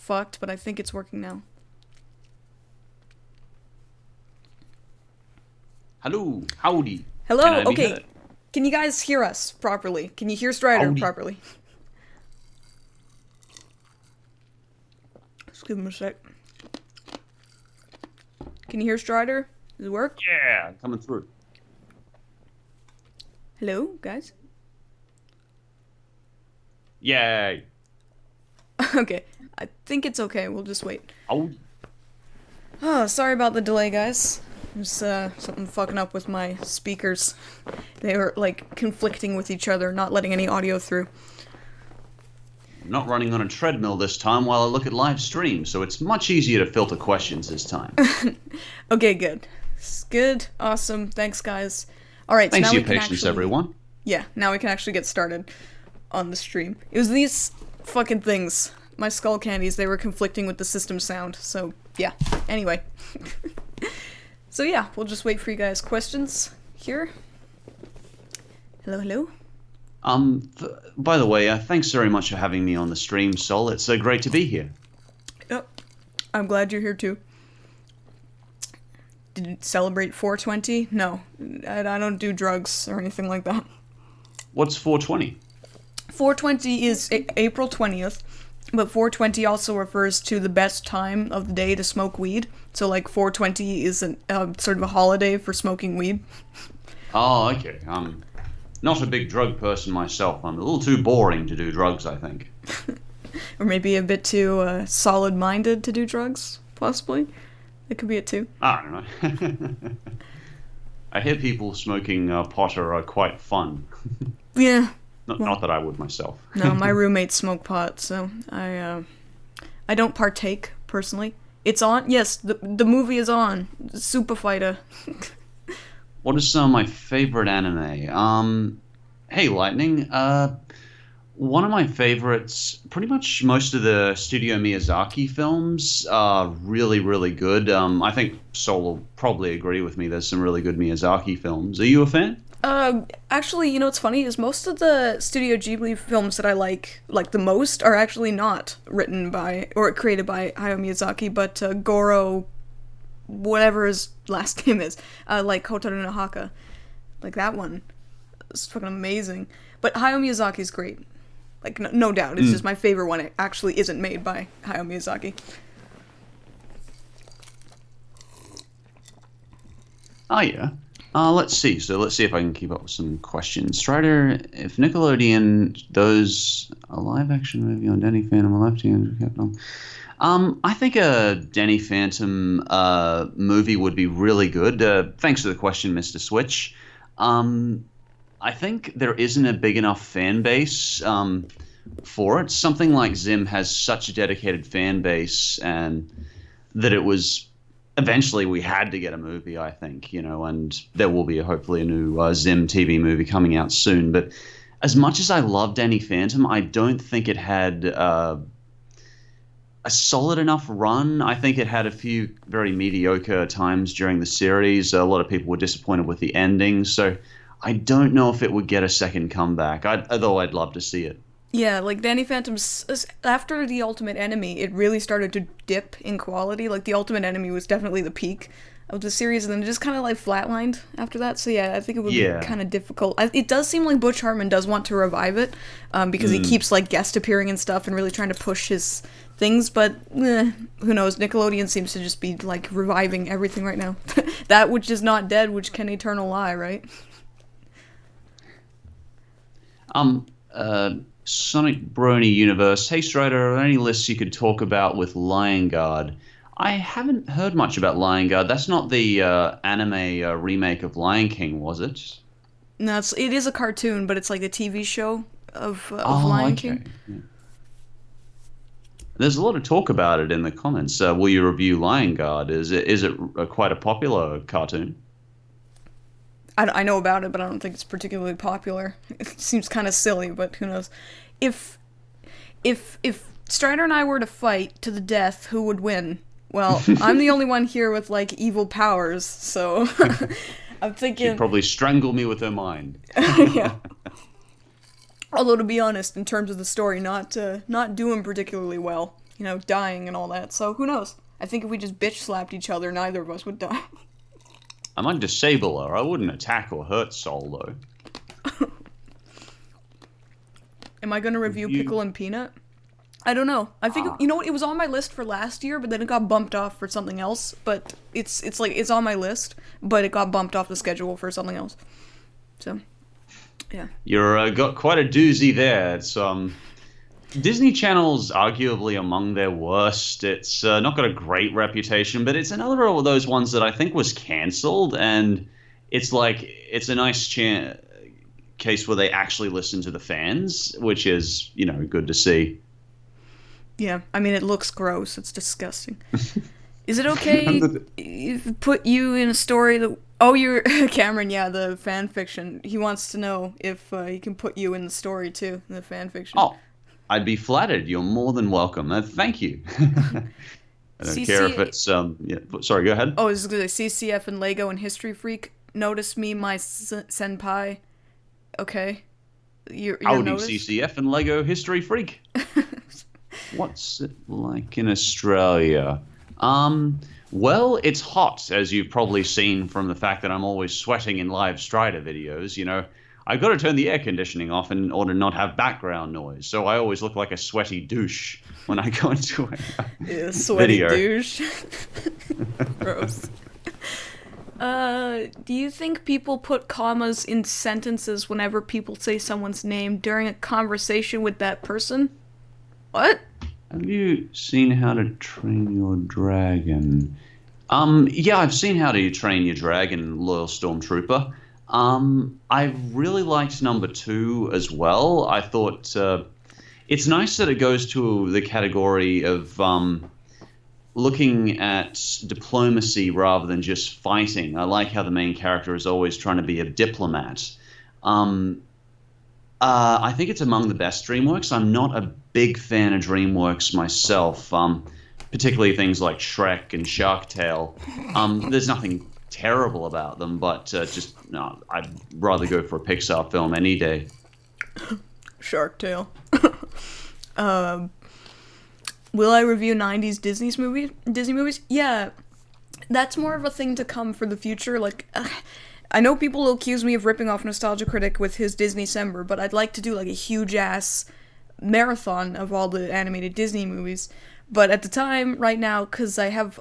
fucked, but I think it's working now. Hello, howdy. Hello, okay. Can you guys hear us properly? Can you hear Strider properly? Let's give him a sec. Can you hear Strider? Does it work? Yeah, coming through. Hello, guys? Yay. Okay, I think it's okay. We'll just wait. Howdy. Oh, sorry about the delay, guys. There's something fucking up with my speakers. They were, like, conflicting with each other, not letting any audio through. I'm not running on a treadmill this time while I look at live streams, so it's much easier to filter questions this time. Okay, good. Good. Awesome. Thanks, guys. Alright, so Thanks now for we your can patience, actually... everyone. Yeah, now we can actually get started on the stream. It was these fucking things. My skull candies, they were conflicting with the system sound, so yeah. Anyway. So yeah, we'll just wait for you guys' questions here. Hello, hello. By the way, thanks very much for having me on the stream, Sol. It's great to be here. Yep. I'm glad you're here too. Did you celebrate 420? No, I don't do drugs or anything like that. What's 420? 420 is April 20th, but 420 also refers to the best time of the day to smoke weed. So, like, 420 is sort of a holiday for smoking weed. Oh, okay. I'm not a big drug person myself. I'm a little too boring to do drugs, I think. Or maybe a bit too solid-minded to do drugs, possibly. That could be it, too. I don't know. I hear people smoking pot are quite fun. Yeah. Not that I would myself. No, my roommates smoke pot, so I don't partake, personally. It's on? Yes, the movie is on. Super Fighter. What is some of my favorite anime? Hey, Lightning. One of my favorites, pretty much most of the Studio Miyazaki films are really, really good. I think Sol will probably agree with me. There's some really good Miyazaki films. Are you a fan? Actually, you know what's funny is most of the Studio Ghibli films that I like the most are actually not written by or created by Hayao Miyazaki, but Goro, whatever his last name is, like Hotaru no Haka, like that one, it's fucking amazing. But Hayao Miyazaki's great, like no doubt. It's just my favorite one. It actually isn't made by Hayao Miyazaki. Oh yeah. Let's see. So let's see if I can keep up with some questions. Strider, if Nickelodeon does a live-action movie on Danny Phantom, a left-hand Captain, I think a Danny Phantom movie would be really good. Thanks for the question, Mr. Switch. I think there isn't a big enough fan base for it. Something like Zim has such a dedicated fan base, and that it was... Eventually, we had to get a movie, I think, and there will be hopefully a new Zim TV movie coming out soon. But as much as I love Danny Phantom, I don't think it had a solid enough run. I think it had a few very mediocre times during the series. A lot of people were disappointed with the ending, so I don't know if it would get a second comeback, although I'd love to see it. Yeah, like, Danny Phantom's... After The Ultimate Enemy, it really started to dip in quality. Like, The Ultimate Enemy was definitely the peak of the series, and then it just kind of, like, flatlined after that. So, yeah, I think it would be kind of difficult. It does seem like Butch Hartman does want to revive it, because he keeps, like, guest appearing and stuff and really trying to push his things, but who knows? Nickelodeon seems to just be, like, reviving everything right now. That which is not dead, which can eternal lie, right? Sonic Brony Universe. Hey Strider, are there any lists you could talk about with Lion Guard? I haven't heard much about Lion Guard. That's not the anime remake of Lion King, was it? No, it is a cartoon, but it's like a TV show of Lion King. Yeah. There's a lot of talk about it in the comments. Will you review Lion Guard? Is it quite a popular cartoon? I know about it, but I don't think it's particularly popular. It seems kind of silly, but who knows. If Strider and I were to fight to the death, who would win? Well, I'm the only one here with, like, evil powers, so I'm thinking... She'd probably strangle me with her mind. Yeah. Although, to be honest, in terms of the story, not doing particularly well. dying and all that. So who knows? I think if we just bitch slapped each other, neither of us would die. I might disable her. I wouldn't attack or hurt Sol, though. Am I gonna review Pickle and Peanut? I don't know. I think you know what? It was on my list for last year, but then it got bumped off for something else. But it's on my list, but it got bumped off the schedule for something else. So, yeah. You're got quite a doozy there. It's Disney Channel's arguably among their worst. It's not got a great reputation, but it's another of those ones that I think was cancelled, and it's a nice case where they actually listen to the fans, which is, good to see. Yeah, I mean, it looks gross. It's disgusting. Is it okay if put you in a story that... Oh, you're... Cameron, yeah, the fanfiction. He wants to know if he can put you in the story, too, in the fanfiction. Oh, I'd be flattered. You're more than welcome. Thank you. I don't care if it's... Sorry, go ahead. Oh, this is good. CCF and Lego and History Freak. Notice me, my senpai. Okay. You're I'll do CCF and Lego History Freak. What's it like in Australia? Well, it's hot, as you've probably seen from the fact that I'm always sweating in live Strider videos. I've got to turn the air conditioning off in order to not have background noise, so I always look like a sweaty douche when I go into a sweaty video. Douche. Gross. Do you think people put commas in sentences whenever people say someone's name during a conversation with that person? What? Have you seen How to Train Your Dragon? Yeah, I've seen How to Train Your Dragon, Loyal Stormtrooper. I really liked number 2 as well. I thought it's nice that it goes to the category of looking at diplomacy rather than just fighting. I like how the main character is always trying to be a diplomat. I think it's among the best DreamWorks. I'm not a big fan of DreamWorks myself, particularly things like Shrek and Shark Tale. There's nothing terrible about them, but I'd rather go for a Pixar film any day. Shark Tale. Will I review 90s Disney movies? Yeah, that's more of a thing to come for the future. I know people will accuse me of ripping off Nostalgia Critic with his Disney-cember, but I'd like to do a huge-ass marathon of all the animated Disney movies. But at the time, right now, because I have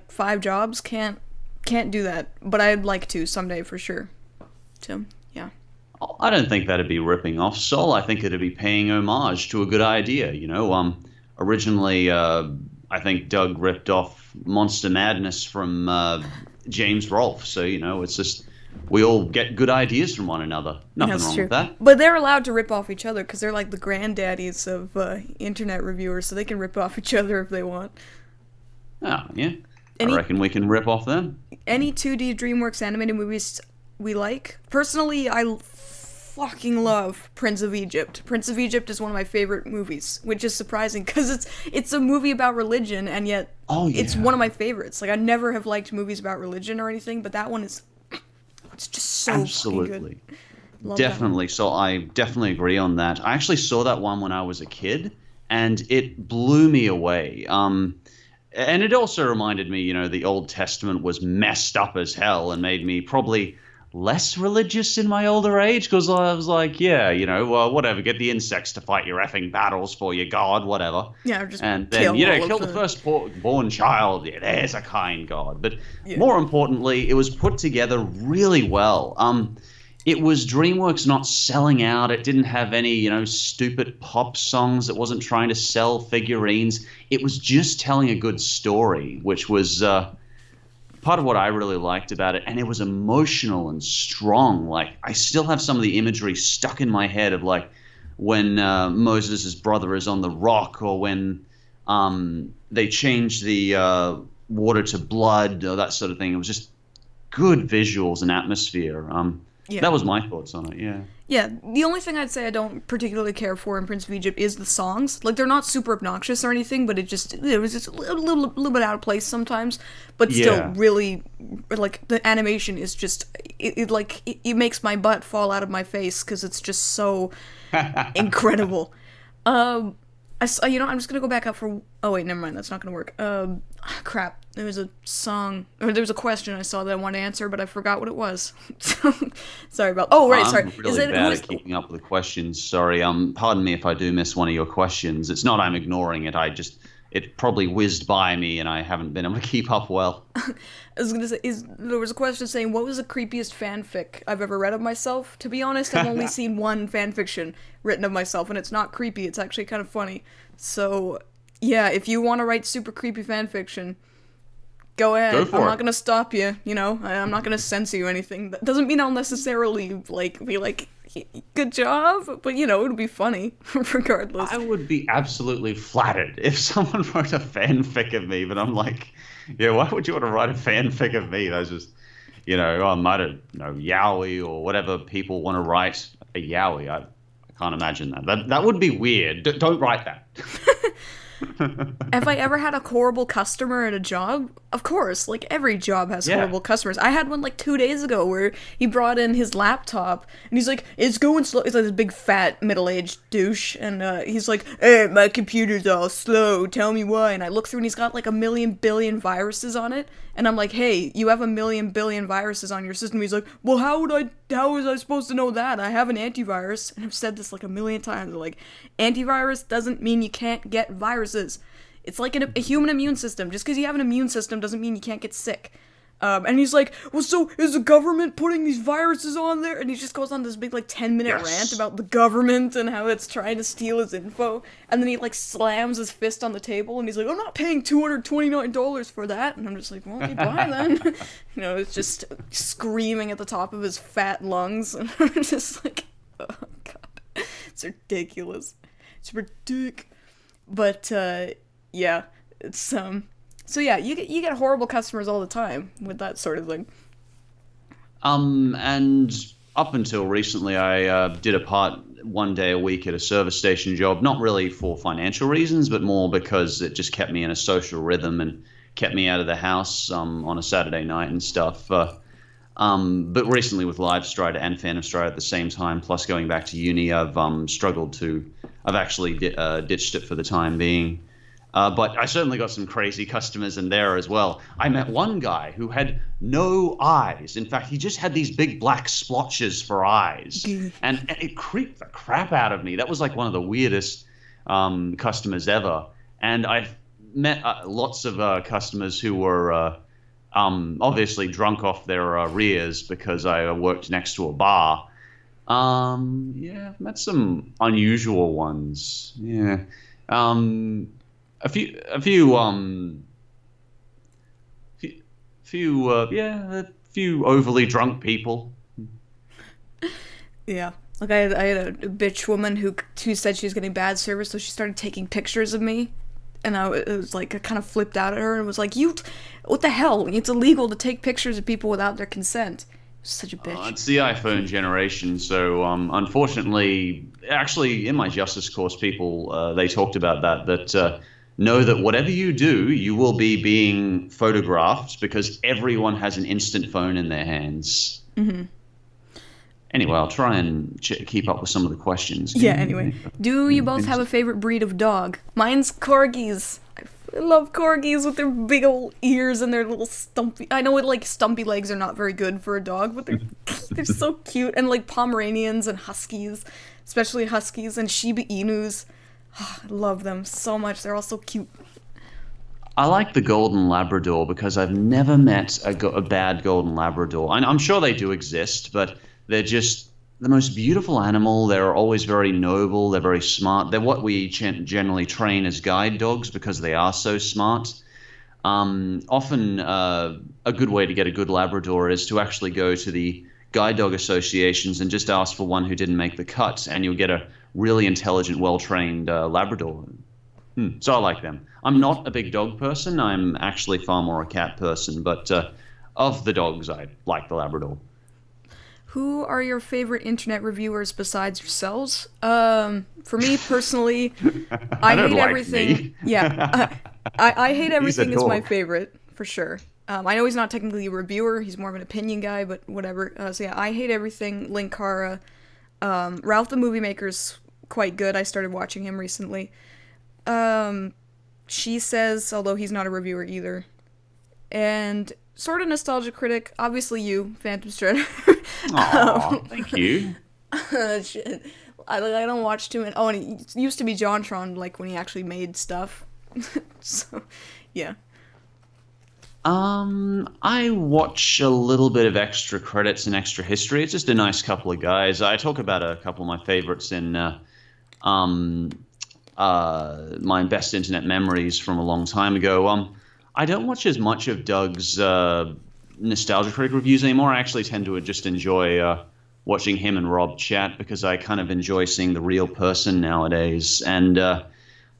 5 jobs, can't do that. But I'd like to someday for sure. So, yeah. I don't think that'd be ripping off Sol. I think it'd be paying homage to a good idea. Originally, I think Doug ripped off Monster Madness from James Rolfe. So, it's just... we all get good ideas from one another. Nothing wrong with that. But they're allowed to rip off each other because they're like the granddaddies of internet reviewers, so they can rip off each other if they want. Oh, yeah. I reckon we can rip off them. Any 2D DreamWorks animated movies we like? Personally, I fucking love Prince of Egypt. Prince of Egypt is one of my favorite movies, which is surprising because it's a movie about religion, and yet it's one of my favorites. I never have liked movies about religion or anything, but that one is... it's just so absolutely good. Definitely. So I definitely agree on that. I actually saw that one when I was a kid, and it blew me away. And it also reminded me, the Old Testament was messed up as hell and made me probably less religious in my older age, because I was like, whatever, get the insects to fight your effing battles for your God, whatever. Yeah, just and then, kill the first born child. Yeah, there's a kind God. But more importantly, it was put together really well. It was DreamWorks not selling out. It didn't have any, stupid pop songs. It wasn't trying to sell figurines. It was just telling a good story, which was part of what I really liked about it. And it was emotional and strong. I still have some of the imagery stuck in my head of when Moses' brother is on the rock, or when they change the water to blood, or that sort of thing. It was just good visuals and atmosphere. That was my thoughts on it, yeah. Yeah, the only thing I'd say I don't particularly care for in Prince of Egypt is the songs. They're not super obnoxious or anything, but it was just a little bit out of place sometimes. But still, really, the animation is just, it makes my butt fall out of my face because it's just so incredible. I'm just gonna go back up for. Oh wait, never mind. That's not gonna work. Crap. There was a song, or there was a question I saw that I wanted to answer, but I forgot what it was. Sorry about. Oh right, sorry. I'm really bad at keeping up with the questions. Sorry. Pardon me if I do miss one of your questions. It's not I'm ignoring it. It probably whizzed by me, and I haven't been able to keep up well. I was gonna say, there was a question saying, what was the creepiest fanfic I've ever read of myself? To be honest, I've only seen one fanfiction written of myself, and it's not creepy, it's actually kind of funny. So, yeah, if you want to write super creepy fanfiction, go ahead. I'm not gonna stop you, you know? I'm not gonna censor you or anything. That doesn't mean I'll necessarily, like, be like, good job, but, you know, it'll be funny, regardless. I would be absolutely flattered if someone wrote a fanfic of me, but I'm like, yeah, why would you want to write a fanfic of me? That's just, I might have, yaoi or whatever people want to write a yaoi. I can't imagine that. That would be weird. Don't write that. Have I ever had a horrible customer at a job? Of course, like every job has horrible customers. I had one like 2 days ago where he brought in his laptop and he's like, it's going slow. It's like this big fat middle-aged douche, and he's like, hey, my computer's all slow, tell me why. And I look through and he's got like 1,000,000,000,000 viruses on it, and I'm like, hey, you have 1,000,000,000,000 viruses on your system. He's like, well, how was I supposed to know that? I have an antivirus. And I've said this like 1,000,000 times, like, antivirus doesn't mean you can't get viruses. It's like a human immune system. Just because you have an immune system doesn't mean you can't get sick. And he's like, well, so is the government putting these viruses on there? And he just goes on this big, like, 10-minute rant about the government and how it's trying to steal his info. And then he, like, slams his fist on the table and he's like, I'm not paying $229 for that. And I'm just like, well, okay, bye then. It's just screaming at the top of his fat lungs. And I'm just like, oh, God. It's ridiculous. It's ridiculous. But, yeah, it's, so yeah, you get horrible customers all the time with that sort of thing. And up until recently, I did a part 1 day a week at a service station job, not really for financial reasons, but more because it just kept me in a social rhythm and kept me out of the house on a Saturday night and stuff. But recently with LiveStrider and PhantomStrider at the same time, plus going back to uni, I've actually ditched it for the time being. But I certainly got some crazy customers in there as well. I met one guy who had no eyes. In fact, he just had these big black splotches for eyes. And it creeped the crap out of me. That was like one of the weirdest customers ever. And I've met lots of customers who were obviously drunk off their rears because I worked next to a bar. Yeah, I've met some unusual ones. Yeah. A few overly drunk people. Yeah, like I had a bitch woman who said she was getting bad service, so she started taking pictures of me, and it was like I kind of flipped out at her and was like, what the hell? It's illegal to take pictures of people without their consent. Such a bitch. It's the iPhone generation, so unfortunately, actually in my justice course, people they talked about that. Know that whatever you do, you will be being photographed because everyone has an instant phone in their hands. Mm-hmm. Anyway, I'll try and keep up with some of the questions. Yeah, anyway. Do you both have a favorite breed of dog? Mine's corgis. I love corgis with their big old ears and their little stumpy... I know like stumpy legs are not very good for a dog, but they're so cute. And like Pomeranians and Huskies, especially Huskies and Shiba Inus. I love them so much. They're all so cute. I like the Golden Labrador because I've never met a bad Golden Labrador. I'm sure they do exist, but they're just the most beautiful animal. They're always very noble. They're very smart. They're what we generally train as guide dogs because they are so smart. Often a good way to get a good Labrador is to actually go to the guide dog associations and just ask for one who didn't make the cut, and you'll get a really intelligent, well-trained Labrador. So I like them. I'm not a big dog person. I'm actually far more a cat person, but of the dogs, I like the Labrador. Who are your favorite internet reviewers besides yourselves? For me, personally, I hate like everything. Me. Yeah, I hate everything is my favorite, for sure. I know he's not technically a reviewer. He's more of an opinion guy, but whatever. So yeah, I hate everything. Linkara. Ralph the Movie Maker's quite good. I started watching him recently. She Says, although he's not a reviewer either. And sort of nostalgia critic, obviously you, PhantomStrider. Aw, thank you. Shit. I don't watch too many. Oh, and it used to be JonTron, like, when he actually made stuff. So, yeah. I watch a little bit of extra credits and extra history. It's just a nice couple of guys. I talk about a couple of my favorites in my best internet memories from a long time ago. I don't watch as much of Doug's nostalgia critic reviews anymore. I actually tend to just enjoy watching him and Rob chat because I kind of enjoy seeing the real person nowadays. And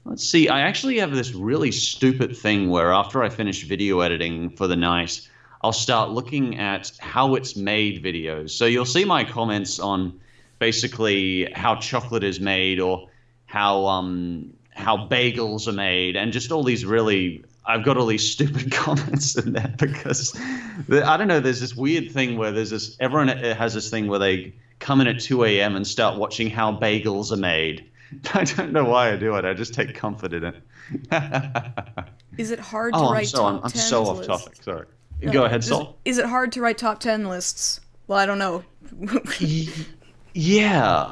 let's see, I actually have this really stupid thing where after I finish video editing for the night, I'll start looking at how it's made videos. So you'll see my comments on basically how chocolate is made or how bagels are made, and just all these really, I've got all these stupid comments in there because I don't know, there's this weird thing where everyone has this thing where they come in at 2 a.m. and start watching how bagels are made. I don't know why I do it. I just take comfort in it. Is it hard to write top 10 I'm so off topic. Sorry. Go ahead, Sol. Is it hard to write top 10 lists? Well, I don't know. Yeah,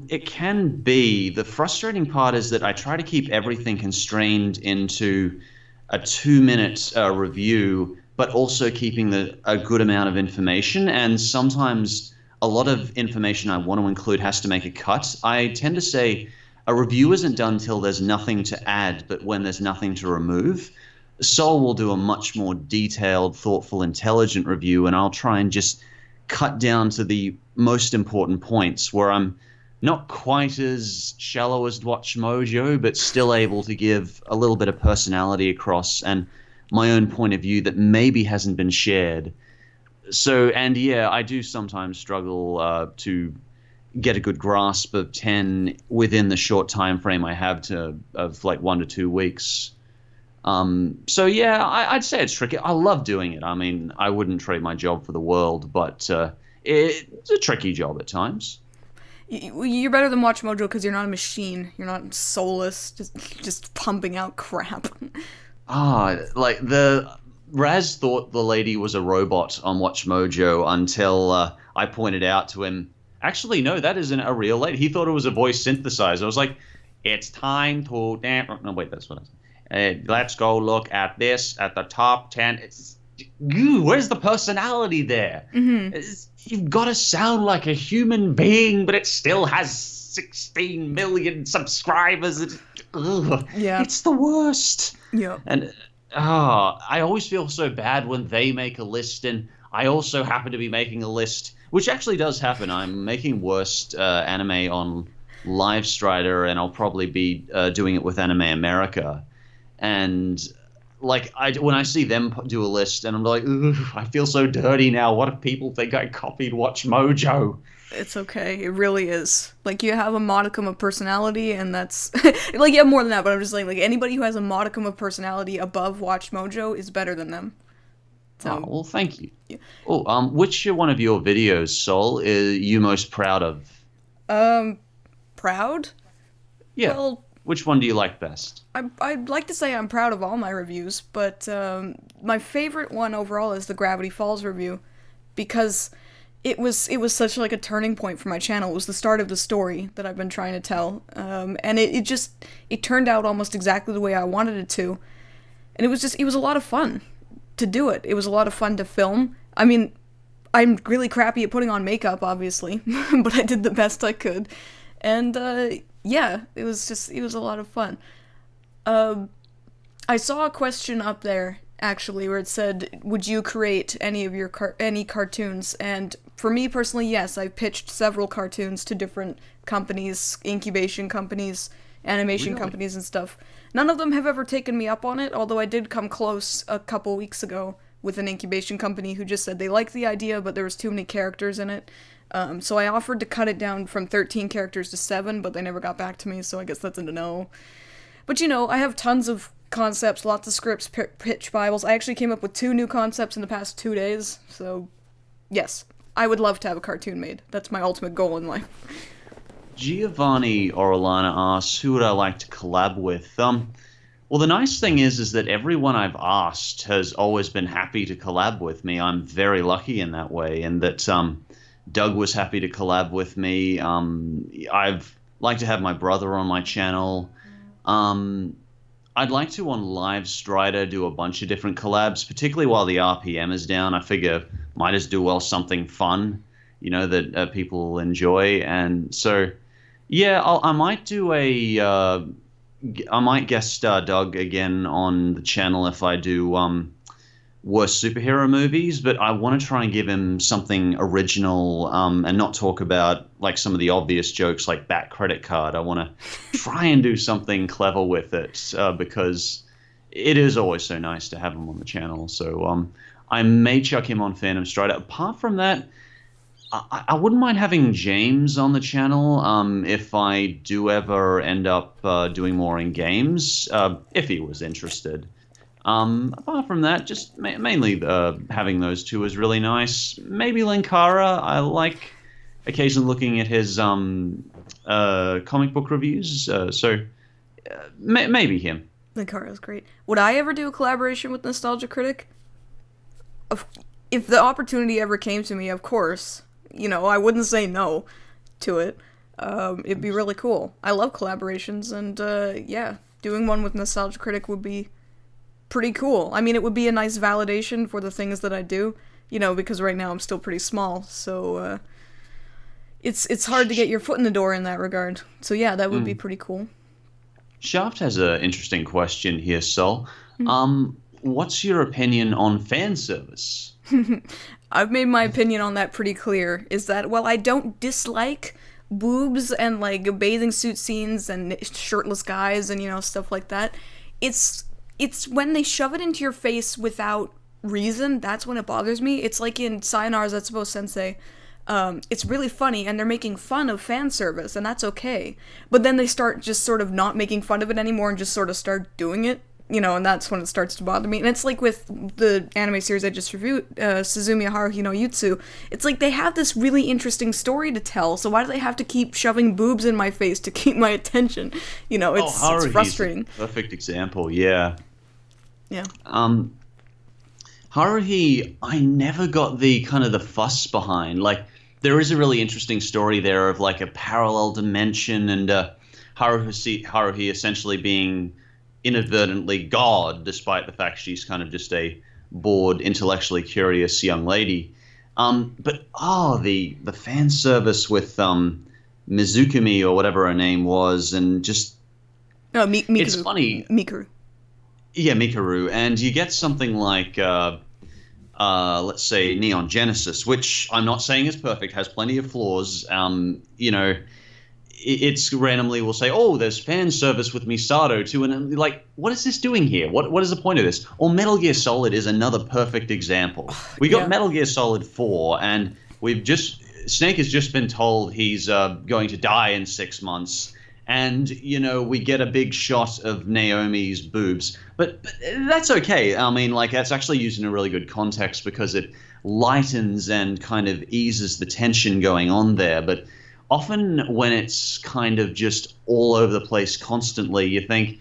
it can be. The frustrating part is that I try to keep everything constrained into a 2-minute review, but also keeping a good amount of information. And sometimes a lot of information I want to include has to make a cut. I tend to say a review isn't done until there's nothing to add, but when there's nothing to remove. Sol will do a much more detailed, thoughtful, intelligent review, and I'll try and just cut down to the most important points where I'm not quite as shallow as WatchMojo, but still able to give a little bit of personality across and my own point of view that maybe hasn't been shared. So, and yeah, I do sometimes struggle to get a good grasp of 10 within the short time frame I have of like 1 to 2 weeks. So yeah, I'd say it's tricky. I love doing it. I mean, I wouldn't trade my job for the world, but it's a tricky job at times. You're better than WatchMojo because you're not a machine. You're not soulless, just pumping out crap. Like Raz thought the lady was a robot on WatchMojo until I pointed out to him, actually, no, that isn't a real lady. He thought it was a voice synthesizer. I was like, it's time to... No, wait, that's what I said. Let's go look at this at the top 10. Where's the personality there? Mm-hmm. You've got to sound like a human being, but it still has 16 million subscribers. Yeah. It's the worst. Yeah. And I always feel so bad when they make a list, and I also happen to be making a list, which actually does happen. I'm making worst anime on LiveStrider, and I'll probably be doing it with Anime America. And like when I see them do a list, and I'm like, I feel so dirty now. What if people think I copied WatchMojo? It's okay. It really is. Like, you have a modicum of personality, and that's like, you have more than that. But I'm just saying, like, anybody who has a modicum of personality above WatchMojo is better than them. So, well, thank you. Yeah. Oh, which one of your videos, Sol, is you most proud of? Proud? Yeah. Well, which one do you like best? I'd like to say I'm proud of all my reviews, but my favorite one overall is the Gravity Falls review, because it was such like a turning point for my channel. It was the start of the story that I've been trying to tell, and it turned out almost exactly the way I wanted it to, and it was a lot of fun to do it. It was a lot of fun to film. I mean, I'm really crappy at putting on makeup, obviously, but I did the best I could, and yeah, it was a lot of fun. I saw a question up there, actually, where it said, would you create any of your any cartoons? And for me personally, yes, I've pitched several cartoons to different companies, incubation companies, animation companies and stuff. None of them have ever taken me up on it, although I did come close a couple weeks ago with an incubation company who just said they liked the idea, but there was too many characters in it. So I offered to cut it down from 13 characters to 7, but they never got back to me, so I guess that's a no. But I have tons of concepts, lots of scripts, pitch bibles. I actually came up with 2 new concepts in the past 2 days, so yes, I would love to have a cartoon made. That's my ultimate goal in life. Giovanni Orellana asks, who would I like to collab with? Well, the nice thing is that everyone I've asked has always been happy to collab with me. I'm very lucky in that way, and that Doug was happy to collab with me. I've like to have my brother on my channel. I'd like to on Live Strider do a bunch of different collabs, particularly while the RPM is down. I figure might as do well something fun, that people will enjoy. And so, yeah, I might do I might guest star Doug again on the channel if I do worst superhero movies, but I want to try and give him something original and not talk about like some of the obvious jokes like Bat Credit Card. I want to try and do something clever with it because it is always so nice to have him on the channel. So I may chuck him on PhantomStrider. Apart from that, I wouldn't mind having James on the channel if I do ever end up doing more in games, if he was interested. Apart from that, just mainly having those two is really nice. Maybe Linkara. I like occasionally looking at his comic book reviews, so maybe him. Linkara's great. Would I ever do a collaboration with Nostalgia Critic? If the opportunity ever came to me, of course. I wouldn't say no to it. It'd be really cool. I love collaborations, and yeah, doing one with Nostalgia Critic would be pretty cool. I mean, it would be a nice validation for the things that I do, because right now I'm still pretty small, so it's hard to get your foot in the door in that regard. So yeah, that would be pretty cool. Shaft has an interesting question here, Sol. What's your opinion on fan service? I've made my opinion on that pretty clear, is that, well, I don't dislike boobs and, like, bathing suit scenes and shirtless guys and, stuff like that. It's when they shove it into your face without reason, that's when it bothers me. It's like in Sayonara Zetsubou Sensei. It's really funny, and they're making fun of fan service, and that's okay. But then they start just sort of not making fun of it anymore and just sort of start doing it. And that's when it starts to bother me. And it's like with the anime series I just reviewed, Suzumiya Haruhi no Yutsu. It's like they have this really interesting story to tell, so why do they have to keep shoving boobs in my face to keep my attention? It's frustrating. Perfect example, yeah. Yeah. Haruhi, I never got the kind of the fuss behind. Like, there is a really interesting story there of like a parallel dimension and Haruhi essentially being inadvertently God, despite the fact she's kind of just a bored, intellectually curious young lady. But the fan service with Mizukumi or whatever her name was, and just Mikuru. It's funny. Mikuru. Yeah, Mikaru, and you get something like let's say Neon Genesis, which I'm not saying is perfect, has plenty of flaws. It's randomly will say, oh, there's fan service with Misato too, and I'm like, what is this doing here? What is the point of this? Or Metal Gear Solid is another perfect example. We got Metal Gear Solid 4, and Snake has just been told he's going to die in 6 months, and we get a big shot of Naomi's boobs, but that's okay. I mean, like, that's actually used in a really good context because it lightens and kind of eases the tension going on there, but often when it's kind of just all over the place constantly, you think,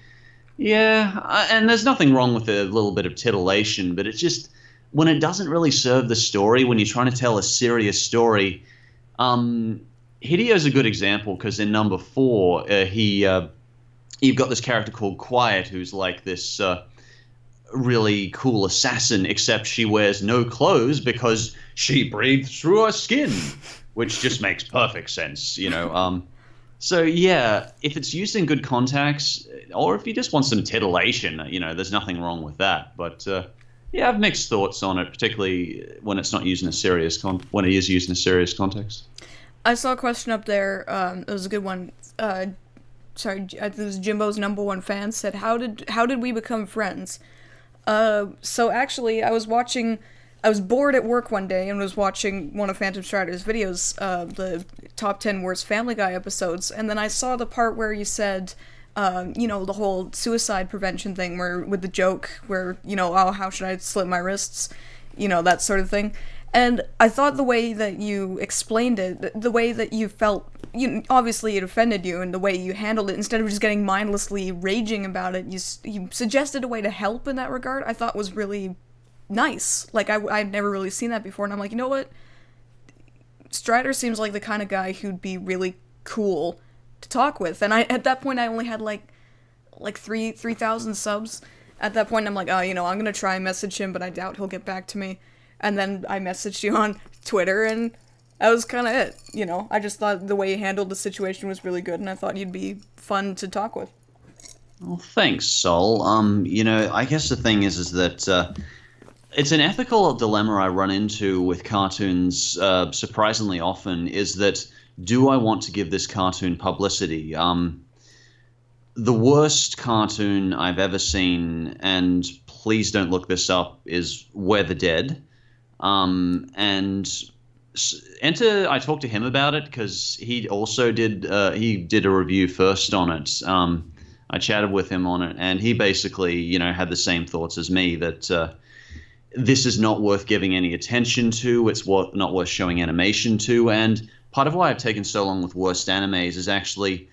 and there's nothing wrong with a little bit of titillation, but it's just when it doesn't really serve the story, when you're trying to tell a serious story. Hideo's a good example because in number 4, you've got this character called Quiet who's like this really cool assassin, except she wears no clothes because she breathes through her skin. Which just makes perfect sense, So, yeah, if it's used in good context, or if you just want some titillation, there's nothing wrong with that. But, I have mixed thoughts on it, particularly when it's not used in a serious when it is used in a serious context. I saw a question up there, it was a good one. It was Jimbo's #1 fan, said, how did we become friends? So actually, I was bored at work one day and was watching one of PhantomStrider's videos, the top 10 worst Family Guy episodes, and then I saw the part where you said, the whole suicide prevention thing, where with the joke where, oh, how should I slit my wrists, that sort of thing. And I thought the way that you explained it, the way that you felt, obviously it offended you in the way you handled it. Instead of just getting mindlessly raging about it, you suggested a way to help in that regard. I thought was really nice. Like, I'd never really seen that before, and I'm like, you know what? Strider seems like the kind of guy who'd be really cool to talk with. And at that point, I only had like 3,000 subs. At that point, I'm like, oh, I'm gonna try and message him, but I doubt he'll get back to me. And then I messaged you on Twitter, and that was kind of it, I just thought the way you handled the situation was really good, and I thought you'd be fun to talk with. Well, thanks, Sol. I guess the thing is that it's an ethical dilemma I run into with cartoons surprisingly often, is that do I want to give this cartoon publicity? The worst cartoon I've ever seen, and please don't look this up, is We're the Dead. I talked to him about it because he also did a review first on it. I chatted with him on it, and he basically, had the same thoughts as me, that this is not worth giving any attention to. It's not worth showing animation to. And part of why I've taken so long with worst animes is actually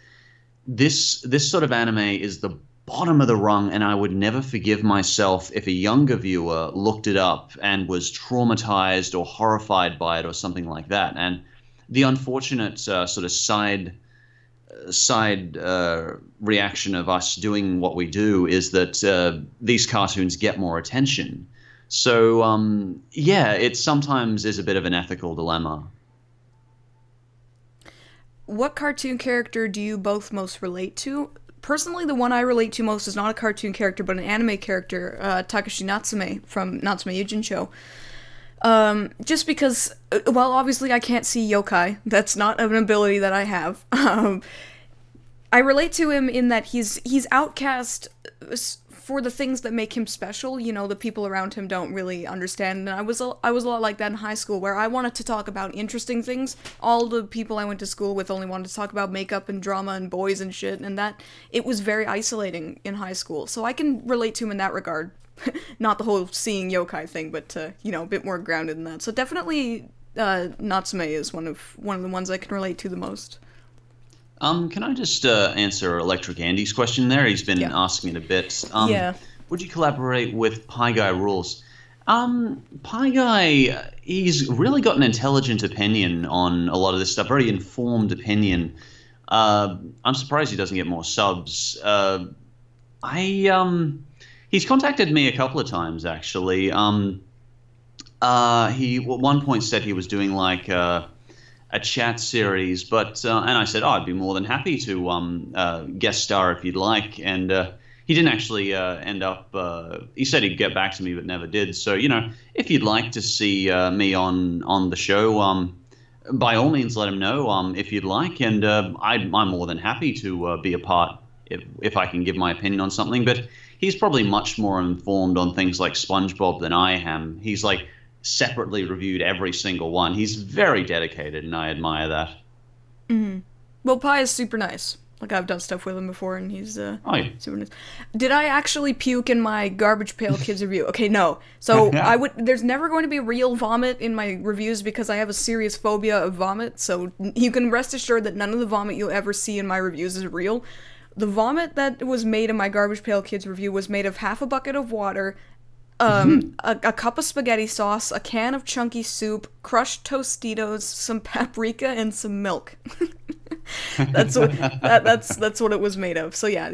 this sort of anime is the bottom of the rung, and I would never forgive myself if a younger viewer looked it up and was traumatized or horrified by it or something like that. And the unfortunate sort of side reaction of us doing what we do is that these cartoons get more attention. So, it sometimes is a bit of an ethical dilemma. What cartoon character do you both most relate to? Personally, the one I relate to most is not a cartoon character, but an anime character, Takashi Natsume from Natsume Yuujincho. Just because, well, obviously I can't see yokai. That's not an ability that I have. I relate to him in that he's outcast for the things that make him special. The people around him don't really understand. And I was a lot like that in high school, where I wanted to talk about interesting things. All the people I went to school with only wanted to talk about makeup and drama and boys and shit, and that it was very isolating in high school. So I can relate to him in that regard. Not the whole seeing yokai thing, but a bit more grounded in that. So definitely Natsume is one of the ones I can relate to the most. Can I just answer Electric Andy's question there? He's been asking it a bit. Would you collaborate with Pie Guy Rules? Pie Guy, he's really got an intelligent opinion on a lot of this stuff, very informed opinion. I'm surprised he doesn't get more subs. He's contacted me a couple of times, actually. He at one point said he was doing like a chat series, but and I said, I'd be more than happy to guest star if you'd like. And he didn't actually end up. He said he'd get back to me, but never did. So if you'd like to see me on the show, by all means, let him know if you'd like, and I'm more than happy to be a part if I can give my opinion on something. But he's probably much more informed on things like SpongeBob than I am. He's like separately reviewed every single one. He's very dedicated, and I admire that. Mm-hmm. Well, Pi is super nice. Like, I've done stuff with him before, and he's super nice. Did I actually puke in my Garbage Pail Kids review? Okay, no. So there's never going to be real vomit in my reviews because I have a serious phobia of vomit. So you can rest assured that none of the vomit you'll ever see in my reviews is real. The vomit that was made in my Garbage Pail Kids review was made of half a bucket of water, a cup of spaghetti sauce, a can of chunky soup, crushed Tostitos, some paprika, and some milk. That's what it was made of. So yeah,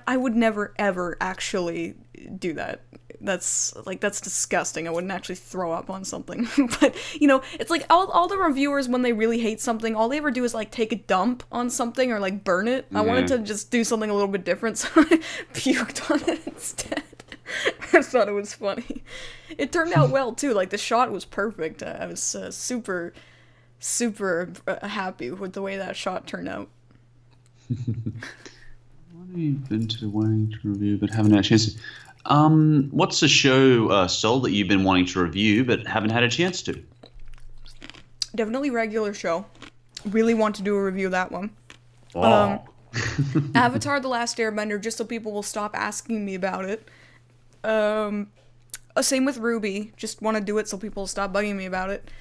I would never ever actually do that. That's disgusting. I wouldn't actually throw up on something. But it's like all the reviewers, when they really hate something, all they ever do is like take a dump on something or like burn it. I wanted to just do something a little bit different, so I puked on it instead. I thought it was funny. It turned out well too. Like, the shot was perfect. I was super happy with the way that shot turned out. What have you been wanting to review but haven't had a chance to? What's a show, Sol, that you've been wanting to review but haven't had a chance to? Definitely Regular Show. Really want to do a review of that one. Oh. Avatar: The Last Airbender, just so people will stop asking me about it. Same with Ruby. Just want to do it so people stop bugging me about it.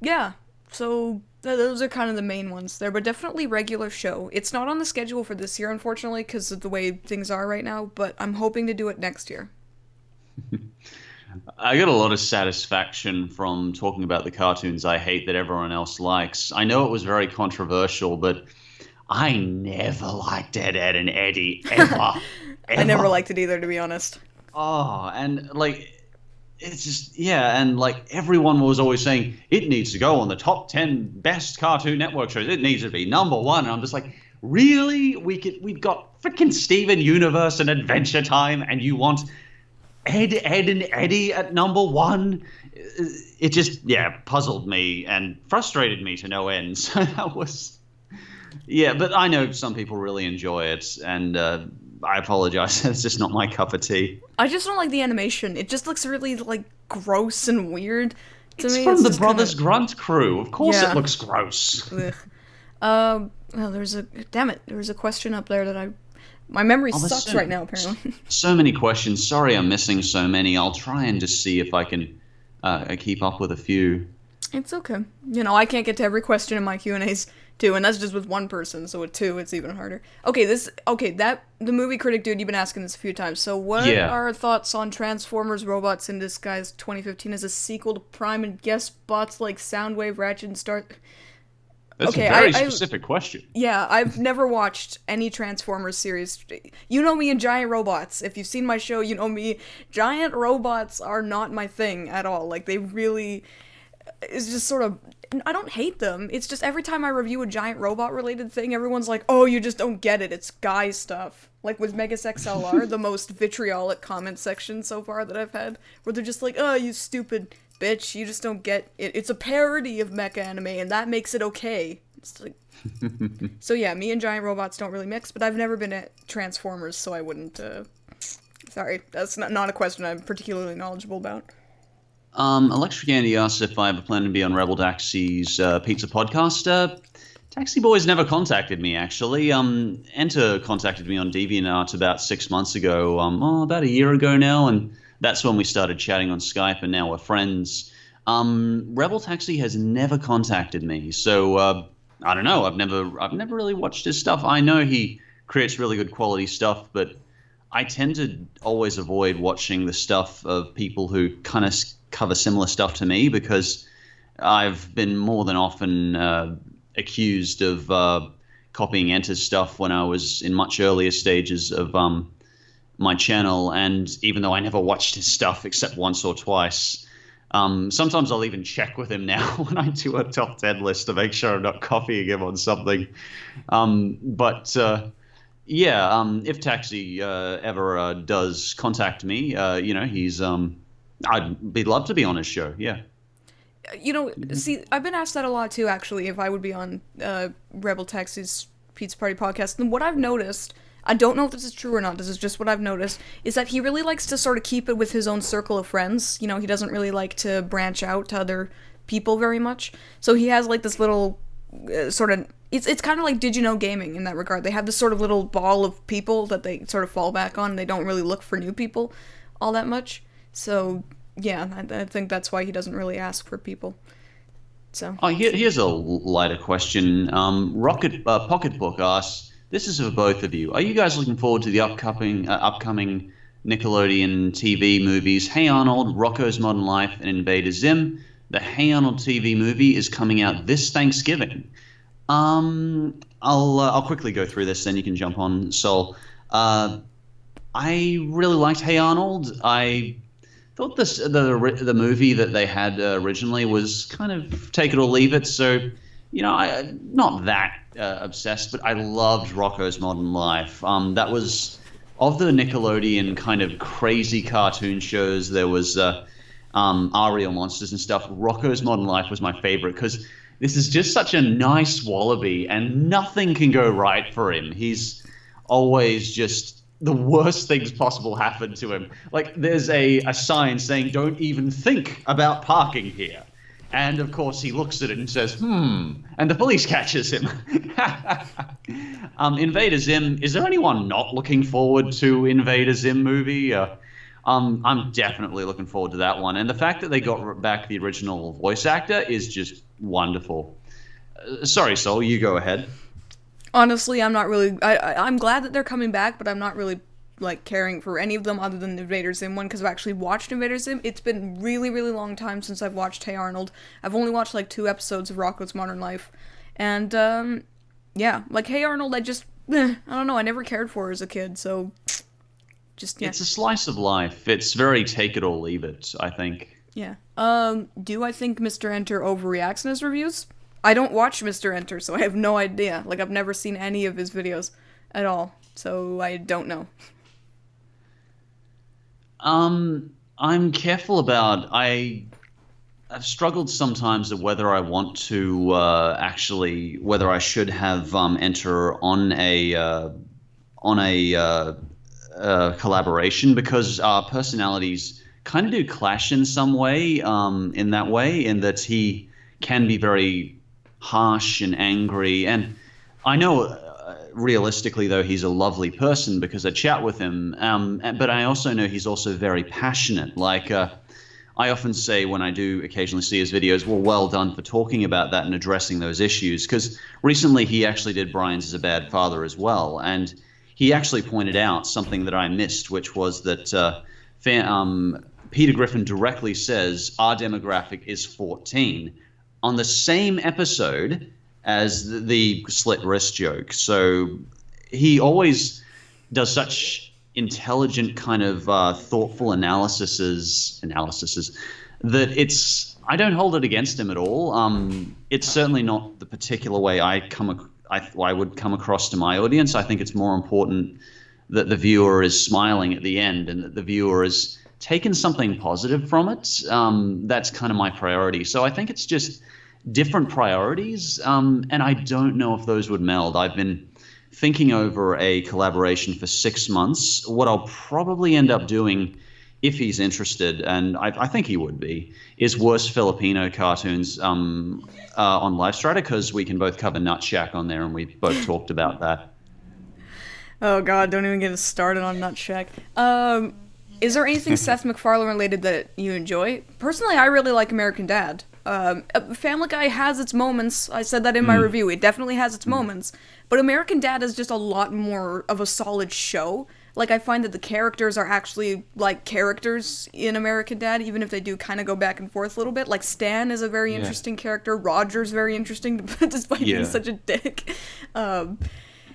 Yeah. So those are kind of the main ones there, but definitely regular show. It's not on the schedule for this year, unfortunately, because of the way things are right now, but I'm hoping to do it next year. I got a lot of satisfaction from talking about the cartoons I hate that everyone else likes. I know it was very controversial, but I never liked Ed, Ed, and Eddy, ever. I never Ever. liked it either, to be honest. Oh, and like, it's just, yeah, and like everyone was always saying, it needs to go on the top 10 best Cartoon Network shows. It needs to be #1. And I'm just like, really? We've got freaking Steven Universe and Adventure Time, and you want Ed, Ed, and Eddy at #1? It just, yeah, puzzled me and frustrated me to no end. So that was, yeah, but I know some people really enjoy it, and I apologize. It's just not my cup of tea. I just don't like the animation. It just looks really, like, gross and weird to It's me. from the just Brothers kinda... Grunt crew. Of course Yeah. it looks gross. Ugh. Well, damn it, there was a question up there that my memory Oh, there's sucks right now, apparently. so many questions. Sorry I'm missing so many. I'll try and just see if I can keep up with a few. It's okay. You know, I can't get to every question in my Q&As too, and that's just with one person, so with two, it's even harder. The movie critic dude, you've been asking this a few times. So what Yeah. are thoughts on Transformers Robots in Disguise 2015 as a sequel to Prime and guest bots like Soundwave, Ratchet, and Star... That's Okay, a very I specific question. Yeah, I've never watched any Transformers series. You know me and giant robots. If you've seen my show, you know me. Giant robots are not my thing at all. Like, they really... It's just sort of... I don't hate them. It's just every time I review a giant robot-related thing, everyone's like, oh, you just don't get it. It's guy stuff. Like with Megas XLR, the most vitriolic comment section so far that I've had, where they're just like, oh, you stupid bitch, you just don't get it. It's a parody of mecha anime, and that makes it okay. It's like... So yeah, me and giant robots don't really mix, but I've never been at Transformers, so I wouldn't, Sorry, that's not a question I'm particularly knowledgeable about. Electric Andy asks if I ever plan to be on Rebel Taxi's pizza podcast. Taxi Boys never contacted me, actually. Enter contacted me on DeviantArt about 6 months ago, about a year ago now, and that's when we started chatting on Skype, and now we're friends. Rebel Taxi has never contacted me, so I don't know. I've never really watched his stuff. I know he creates really good quality stuff, but I tend to always avoid watching the stuff of people who kind of cover similar stuff to me, because I've been more than often accused of copying Enter's stuff when I was in much earlier stages of my channel, and even though I never watched his stuff except once or twice, sometimes I'll even check with him now when I do a top 10 list to make sure I'm not copying him on something. If Taxi ever does contact me, he's I'd love to be on his show. Yeah. You know, see, I've been asked that a lot too, actually, if I would be on Rebel Taxi's Pizza Party podcast. And what I've noticed, I don't know if this is true or not, this is just what I've noticed, is that he really likes to sort of keep it with his own circle of friends. You know, he doesn't really like to branch out to other people very much. So he has like this little sort of... It's kind of like Did You Know Gaming in that regard. They have this sort of little ball of people that they sort of fall back on, and they don't really look for new people all that much. So, yeah, I think that's why he doesn't really ask for people. So. Here's a lighter question. Pocketbook asks, this is for both of you. Are you guys looking forward to the upcoming Nickelodeon TV movies, Hey Arnold, Rocko's Modern Life, and Invader Zim? The Hey Arnold TV movie is coming out this Thanksgiving. I'll quickly go through this, then you can jump on, Sol. I really liked Hey Arnold. I thought the movie that they had originally was kind of take it or leave it. So, I'm not that obsessed, but I loved Rocko's Modern Life. That was of the Nickelodeon kind of crazy cartoon shows. There was Our Real Monsters and stuff. Rocko's Modern Life was my favorite because this is just such a nice wallaby, and nothing can go right for him. He's always just the worst things possible happen to him. Like, there's a sign saying, don't even think about parking here. And, of course, he looks at it and says, and the police catches him. Invader Zim, is there anyone not looking forward to Invader Zim movie? I'm definitely looking forward to that one. And the fact that they got back the original voice actor is just wonderful. Sorry, Sol, you go ahead. Honestly, I'm not really. I'm glad that they're coming back, but I'm not really like caring for any of them other than the Invader Zim one because I've actually watched Invader Zim. It's been really, really long time since I've watched Hey Arnold. I've only watched like 2 episodes of Rocko's Modern Life, and yeah, like Hey Arnold, I don't know. I never cared for her as a kid, so just yeah. It's a slice of life. It's very take it or leave it, I think. Yeah. Do I think Mr. Enter overreacts in his reviews? I don't watch Mr. Enter, so I have no idea. Like, I've never seen any of his videos at all, so I don't know. I'm careful about. I've struggled sometimes of whether I want to whether I should have Enter on a collaboration because our personalities kind of do clash in some way. In that he can be very harsh and angry, and I know realistically though he's a lovely person because I chat with him, but I also know he's also very passionate. Like I often say when I do occasionally see his videos, well done for talking about that and addressing those issues, because recently he actually did Brian's as a Bad Father as well, and he actually pointed out something that I missed, which was that Peter Griffin directly says our demographic is 14 on the same episode as the slit wrist joke. So he always does such intelligent kind of thoughtful analyses that I don't hold it against him at all. It's certainly not the particular way I would come across to my audience. I think it's more important that the viewer is smiling at the end and that the viewer is taken something positive from it. That's kind of my priority. So I think it's just different priorities, and I don't know if those would meld. I've been thinking over a collaboration for 6 months. What I'll probably end up doing, if he's interested, and I think he would be, is worst Filipino cartoons on LiveStrider, because we can both cover Nutshack on there, and we both talked about that. Oh god, don't even get us started on Nutshack. Is there anything Seth MacFarlane related that you enjoy? Personally, I really like American Dad. Family Guy has its moments. I said that in my review. It definitely has its moments. But American Dad is just a lot more of a solid show. Like, I find that the characters are actually, like, characters in American Dad, even if they do kind of go back and forth a little bit. Like, Stan is a very interesting character. Roger's very interesting, despite being such a dick.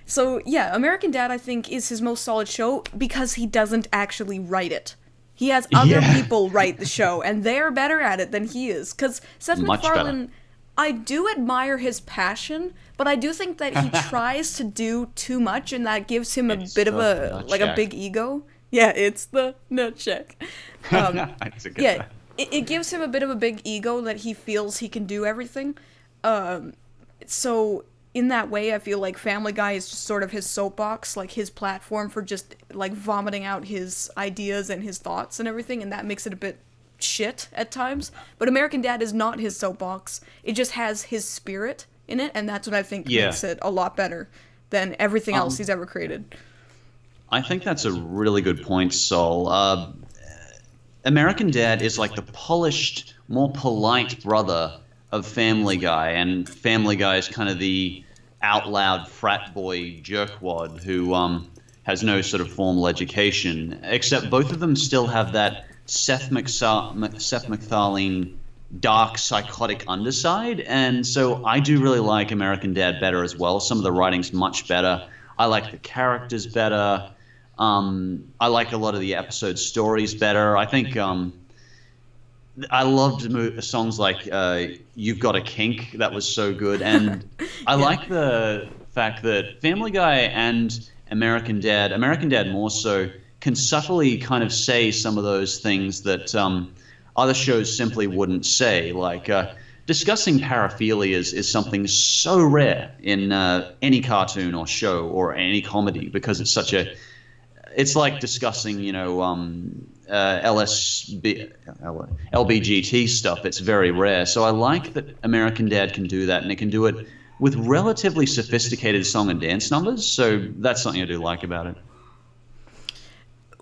So, yeah, American Dad, I think, is his most solid show because he doesn't actually write it. He has other people write the show, and they're better at it than he is. Because Seth MacFarlane, I do admire his passion, but I do think that he tries to do too much, and that gives him a bit of a big ego. Yeah, it's the Nutshack. It gives him a bit of a big ego that he feels he can do everything. So in that way, I feel like Family Guy is just sort of his soapbox, like his platform for just like vomiting out his ideas and his thoughts and everything, and that makes it a bit shit at times. But American Dad is not his soapbox. It just has his spirit in it, and that's what I think makes it a lot better than everything else he's ever created. I think that's a really good point, Sol. American Dad is like the polished, more polite brother of Family Guy, and Family Guy is kind of the out-loud frat boy jerkwad who has no sort of formal education, except both of them still have that Seth MacFarlane dark, psychotic underside, and so I do really like American Dad better as well. Some of the writing's much better. I like the characters better. I like a lot of the episode stories better. I think I loved songs like You've Got a Kink. That was so good. And I like the fact that Family Guy and American Dad more so, can subtly kind of say some of those things that other shows simply wouldn't say. Like discussing paraphilias is something so rare in any cartoon or show or any comedy, because it's such a... It's like discussing, LBGT stuff. It's very rare. So I like that American Dad can do that, and it can do it with relatively sophisticated song and dance numbers. So that's something I do like about it.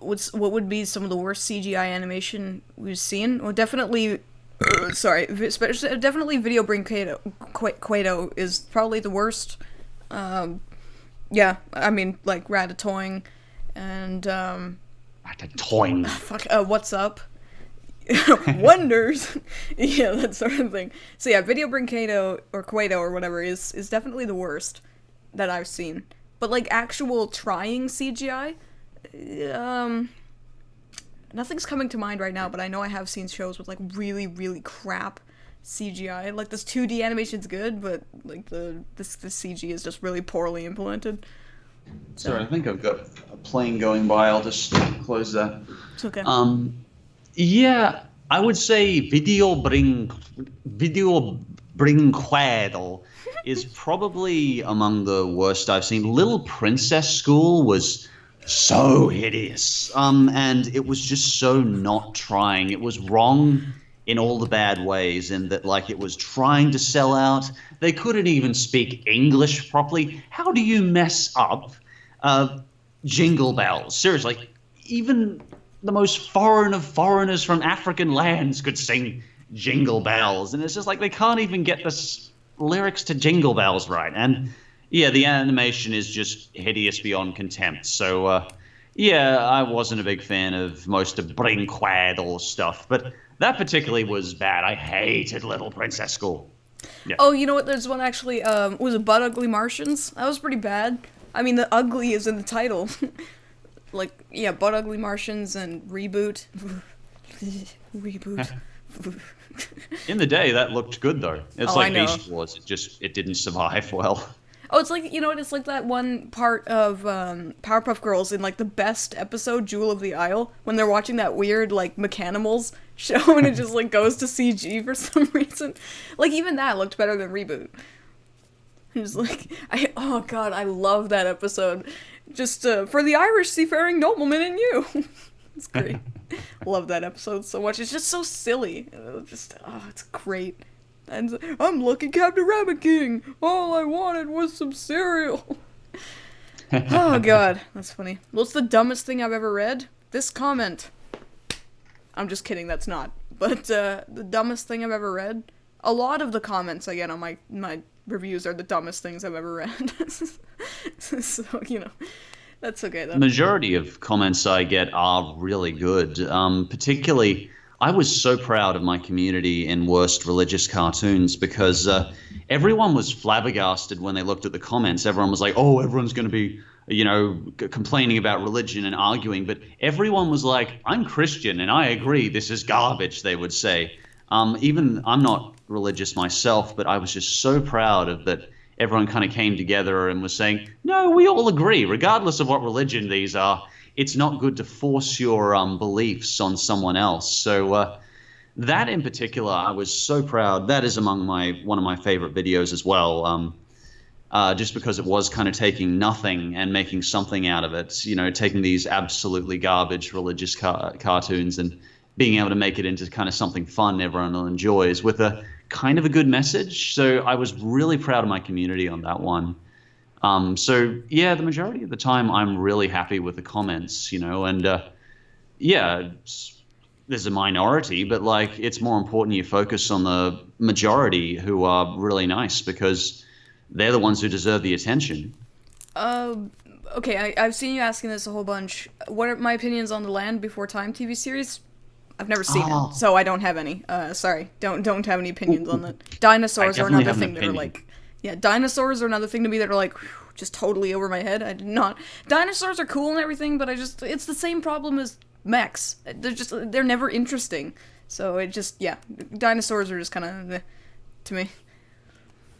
what would be some of the worst CGI animation we've seen? Well, definitely. Definitely Video Brain Quato is probably the worst. Yeah, I mean, like Ratatouille and Ratatouille. Fuck, what's up? Wonders. Yeah, that sort of thing. So yeah, Video Brain Quato or whatever is definitely the worst that I've seen. But like actual trying CGI, nothing's coming to mind right now, but I know I have seen shows with like really, really crap CGI. Like this 2D animation's good, but like the CG is just really poorly implemented. Sorry, I think I've got a plane going by. I'll just close that. It's okay. Yeah, I would say Video Brain Quaddle is probably among the worst I've seen. Little Princess School was so hideous, and it was just so not trying. It was wrong in all the bad ways, in that like it was trying to sell out. They couldn't even speak English properly. How do you mess up Jingle Bells? Seriously, even the most foreign of foreigners from African lands could sing Jingle Bells, and it's just like they can't even get the lyrics to Jingle Bells right. And yeah, the animation is just hideous beyond contempt. So yeah, I wasn't a big fan of most of Brain Quaddle stuff, but that particularly was bad. I hated Little Princess School. Yeah. Oh, you know what? There's one actually. Was it Butt Ugly Martians? That was pretty bad. I mean, the ugly is in the title. Like, yeah, Butt Ugly Martians and Reboot. Reboot. In the day, that looked good though. It's like Beast Wars. It didn't survive well. Oh, it's like, you know what, it's like that one part of Powerpuff Girls in, like, the best episode, Jewel of the Isle, when they're watching that weird, like, Mechanimals show, and it just, like, goes to CG for some reason. Like, even that looked better than Reboot. It was like, oh god, I love that episode. Just, for the Irish seafaring nobleman in you. It's great. Love that episode so much. It's just so silly. It's great. And I'm lucky Captain Rabbit King. All I wanted was some cereal. Oh god, that's funny. What's the dumbest thing I've ever read? This comment. I'm just kidding, that's not. But the dumbest thing I've ever read. A lot of the comments I get on my reviews are the dumbest things I've ever read. So, you know, that's okay though. Majority of comments I get are really good. Particularly, I was so proud of my community in worst religious cartoons because everyone was flabbergasted when they looked at the comments. Everyone was like, oh, everyone's going to be, you know, complaining about religion and arguing. But everyone was like, I'm Christian and I agree, this is garbage, they would say. Even I'm not religious myself, but I was just so proud of that. Everyone kind of came together and was saying, no, we all agree, regardless of what religion these are. It's not good to force your beliefs on someone else. So that in particular, I was so proud. That is among one of my favorite videos as well, just because it was kind of taking nothing and making something out of it. You know, taking these absolutely garbage religious cartoons and being able to make it into kind of something fun everyone enjoys with a kind of a good message. So I was really proud of my community on that one. So yeah, the majority of the time I'm really happy with the comments, you know, and yeah, there's a minority, but like it's more important you focus on the majority who are really nice because they're the ones who deserve the attention. Okay, I've seen you asking this a whole bunch. What are my opinions on the Land Before Time TV series? I've never seen it, so I don't have any. Sorry, don't have any opinions on that. Dinosaurs are another thing that are like, yeah, dinosaurs are another thing to me that are like, just totally over my head. I did not. Dinosaurs are cool and everything, but it's the same problem as mechs. They're never interesting. So it just, yeah, dinosaurs are just kind of to me.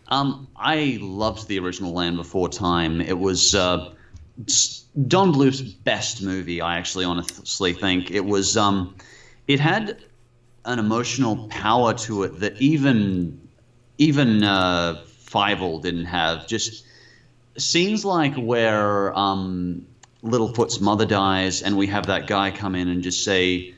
I loved the original Land Before Time. It was Don Bluth's best movie. I actually honestly think it was. It had an emotional power to it that even Fievel didn't have. Just scenes like where Littlefoot's mother dies and we have that guy come in and just say,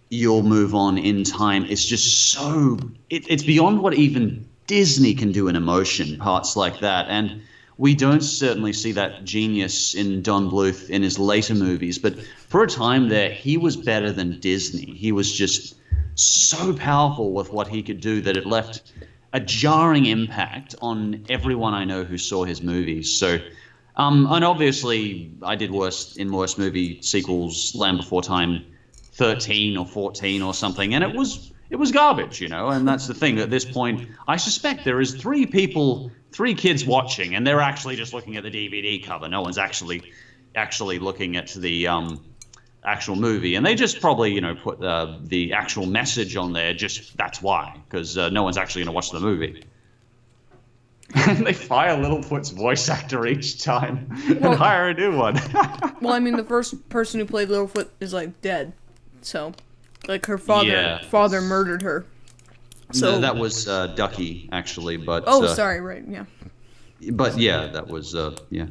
you'll move on in time. It's just so... It's beyond what even Disney can do in emotion, parts like that. And we don't certainly see that genius in Don Bluth in his later movies, but for a time there, he was better than Disney. He was just so powerful with what he could do that it left a jarring impact on everyone I know who saw his movies. So, and obviously, I did worse movie sequels, Land Before Time 13 or 14 or something, and it was garbage, and that's the thing. At this point, I suspect there is three kids watching, and they're actually just looking at the DVD cover. No one's actually looking at the actual movie, and they just probably put the actual message on there. Just that's why, because no one's actually going to watch the movie. And they fire Littlefoot's voice actor each time and hire a new one. Well, I mean, the first person who played Littlefoot is dead, so her father murdered her. So no, that was Ducky actually, but sorry, right, yeah. But yeah, that was yeah.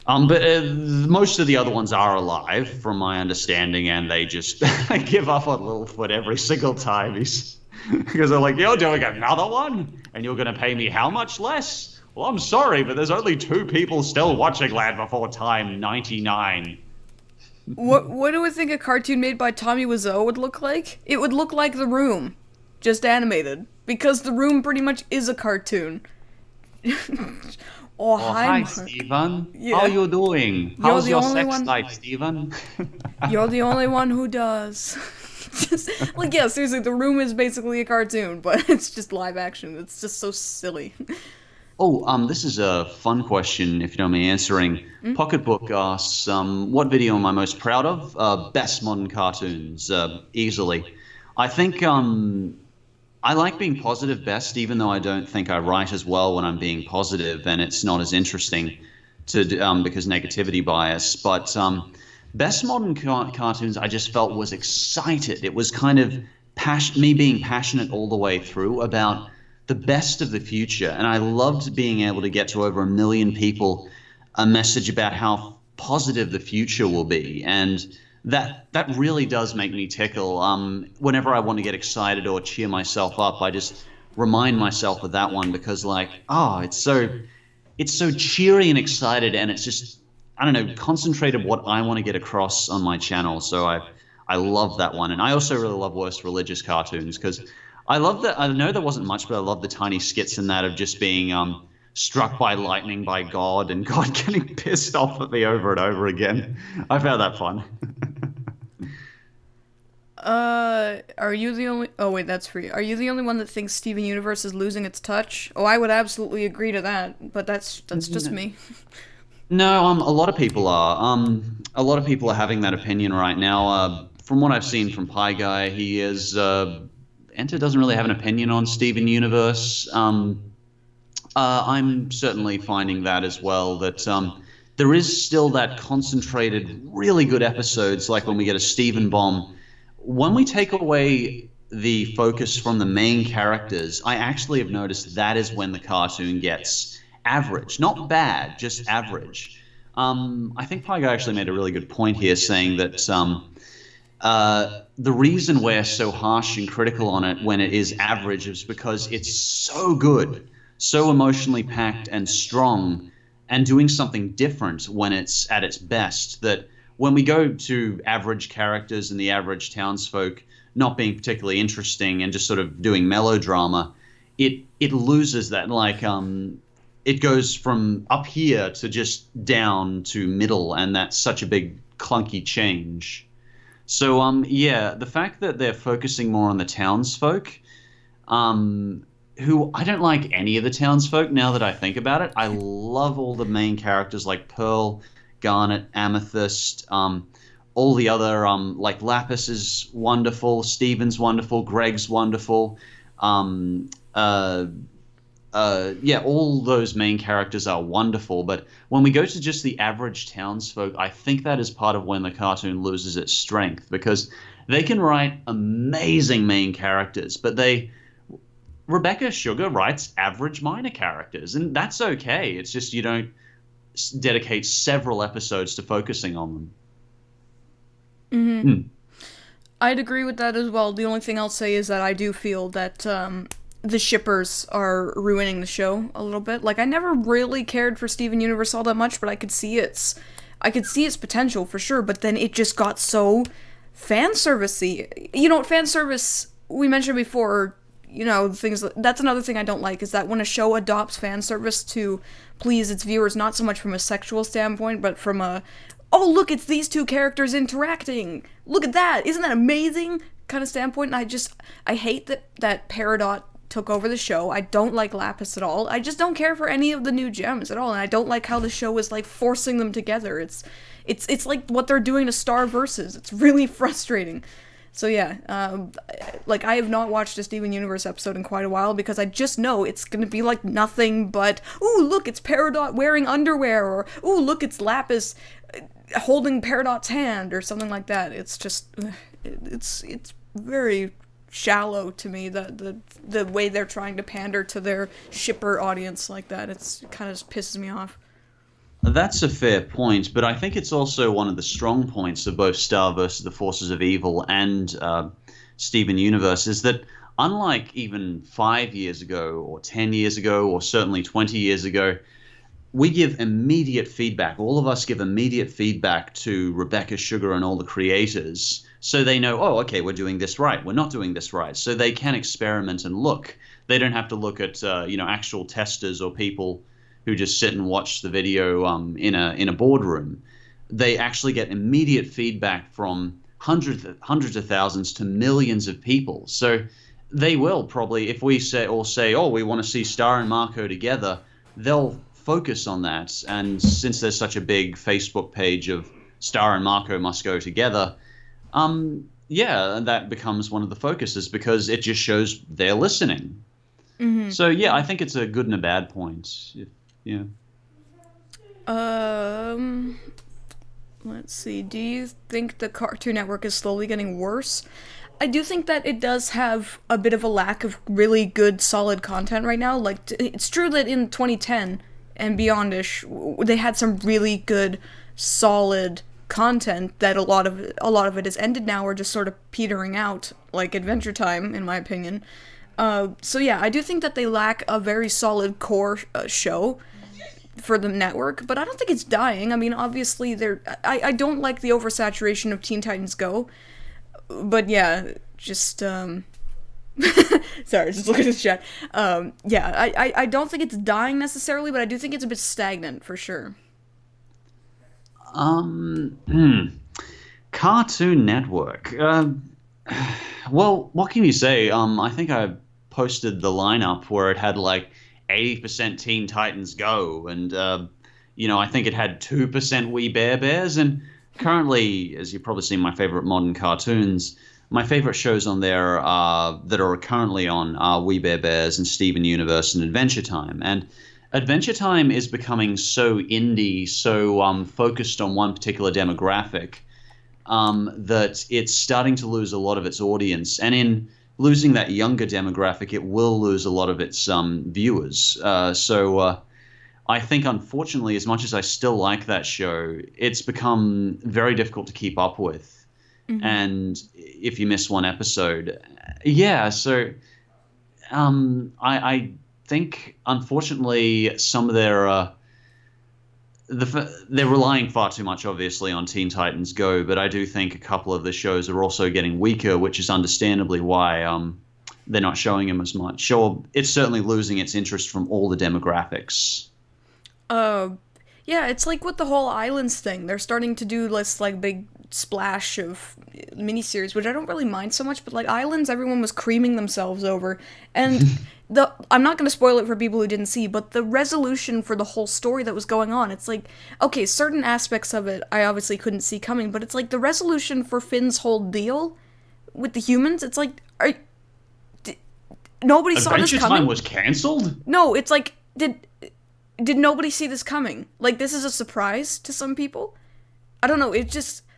But most of the other ones are alive, from my understanding, and they just give up on Littlefoot every single time because they're like, "You're doing another one, and you're going to pay me how much less?" Well, I'm sorry, but there's only 2 people still watching Land Before Time 99. What do we think a cartoon made by Tommy Wiseau would look like? It would look like The Room, just animated, because The Room pretty much is a cartoon. Hi, Steven. Yeah. How you doing? How's your sex life, Steven? You're the only one who does. Yeah, seriously, The Room is basically a cartoon, but it's just live action. It's just so silly. Oh, this is a fun question, if you don't mind answering. Pocketbook asks, what video am I most proud of? Best modern cartoons, easily. I think I like being positive best, even though I don't think I write as well when I'm being positive, and it's not as interesting to because negativity bias. But best modern cartoons, I just felt was excited. It was kind of me being passionate all the way through about the best of the future, and I loved being able to get to over 1 million people a message about how positive the future will be, and that really does make me tickle. Whenever I want to get excited or cheer myself up, I just remind myself of that one because, it's so cheery and excited, and it's just, I don't know, concentrated what I want to get across on my channel. So I love that one, and I also really love worst religious cartoons because I love that. I know there wasn't much, but I love the tiny skits in that of just being struck by lightning by God and God getting pissed off at me over and over again. I found that fun. Are you the only... Oh, wait, that's for you. Are you the only one that thinks Steven Universe is losing its touch? Oh, I would absolutely agree to that, but that's just me. No, a lot of people are. A lot of people are having that opinion right now. From what I've seen from Pie Guy, he is... Enter doesn't really have an opinion on Steven Universe. I'm certainly finding that as well, that there is still that concentrated, really good episodes, like when we get a Steven Bomb. When we take away the focus from the main characters, I actually have noticed that is when the cartoon gets average. Not bad, just average. I think Pie Guy actually made a really good point here, saying that the reason we're so harsh and critical on it when it is average is because it's so good, so emotionally packed and strong, and doing something different when it's at its best, that when we go to average characters and the average townsfolk not being particularly interesting and just sort of doing melodrama, it loses that, it goes from up here to just down to middle, and that's such a big clunky change. So yeah, the fact that they're focusing more on the townsfolk, who I don't like any of the townsfolk now that I think about it. I love all the main characters like Pearl, Garnet, Amethyst, all the other, like Lapis is wonderful, Steven's wonderful, Greg's wonderful. Yeah, all those main characters are wonderful, but when we go to just the average townsfolk, I think that is part of when the cartoon loses its strength, because they can write amazing main characters, but Rebecca Sugar writes average minor characters, and that's okay. It's just you don't dedicate several episodes to focusing on them. Mm-hmm. I'd agree with that as well. The only thing I'll say is that I do feel that the shippers are ruining the show a little bit. Like, I never really cared for Steven Universe all that much, but I could see its potential for sure, but then it just got so fan servicey. You know, fan service, we mentioned before, you know, things that's another thing I don't like, is that when a show adopts fan service to please its viewers, not so much from a sexual standpoint, but from a, oh, look, it's these two characters interacting, look at that, isn't that amazing, kind of standpoint. And I hate that Peridot took over the show. I don't like Lapis at all. I just don't care for any of the new gems at all, and I don't like how the show is like forcing them together. It's like what they're doing to Star Versus. It's really frustrating. So yeah, like, I have not watched a Steven Universe episode in quite a while, because I just know it's gonna be like nothing but, ooh, look, it's Peridot wearing underwear, or ooh, look, it's Lapis holding Peridot's hand, or something like that. It's just, it's very shallow to me, the way they're trying to pander to their shipper audience like that. It kind of pisses me off. That's a fair point, but I think it's also one of the strong points of both Star vs. the Forces of Evil and Steven Universe, is that unlike even 5 years ago or 10 years ago or certainly 20 years ago, we give immediate feedback. All of us give immediate feedback to Rebecca Sugar and all the creators, so they know, oh, okay, we're doing this right, we're not doing this right, so they can experiment and look. They don't have to look at actual testers or people who just sit and watch the video in a boardroom. They actually get immediate feedback from hundreds of thousands to millions of people. So they will probably, if we say, oh, we want to see Star and Marco together, they'll focus on that. And since there's such a big Facebook page of Star and Marco must go together, that becomes one of the focuses, because it just shows they're listening. Mm-hmm. So yeah, I think it's a good and a bad point. Yeah. Let's see. Do you think the Cartoon Network is slowly getting worse? I do think that it does have a bit of a lack of really good, solid content right now. Like, it's true that in 2010 and beyondish, they had some really good, solid content that a lot of it has ended now, or just sort of petering out, like Adventure Time, in my opinion. So yeah, I do think that they lack a very solid core show for the network, but I don't think it's dying. I mean, obviously, I don't like the oversaturation of Teen Titans Go, but yeah, just, sorry, just look at this chat. I don't think it's dying necessarily, but I do think it's a bit stagnant, for sure. Cartoon Network. Well, what can you say? I think I posted the lineup where it had like 80% Teen Titans Go, and I think it had 2% We Bare Bears. And currently, as you've probably seen my favorite modern cartoons, my favorite shows on there that are currently on are We Bare Bears and Steven Universe and Adventure Time. And Adventure Time is becoming so indie, so focused on one particular demographic, that it's starting to lose a lot of its audience. And in losing that younger demographic, it will lose a lot of its viewers. So I think, unfortunately, as much as I still like that show, it's become very difficult to keep up with. Mm-hmm. And if you miss one episode, so I think, unfortunately, some of their they're relying far too much, obviously, on Teen Titans Go, but I do think a couple of the shows are also getting weaker, which is understandably why they're not showing them as much. Sure, it's certainly losing its interest from all the demographics. Yeah, it's like with the whole Islands thing. They're starting to do this, like, big splash of miniseries, which I don't really mind so much, but, like, Islands, everyone was creaming themselves over, and I'm not going to spoil it for people who didn't see, but the resolution for the whole story that was going on, it's like, okay, certain aspects of it I obviously couldn't see coming, but it's like the resolution for Finn's whole deal with the humans, it's like, nobody saw this coming? Adventure Time was cancelled? No, it's like, did nobody see this coming? Like, this is a surprise to some people? I don't know,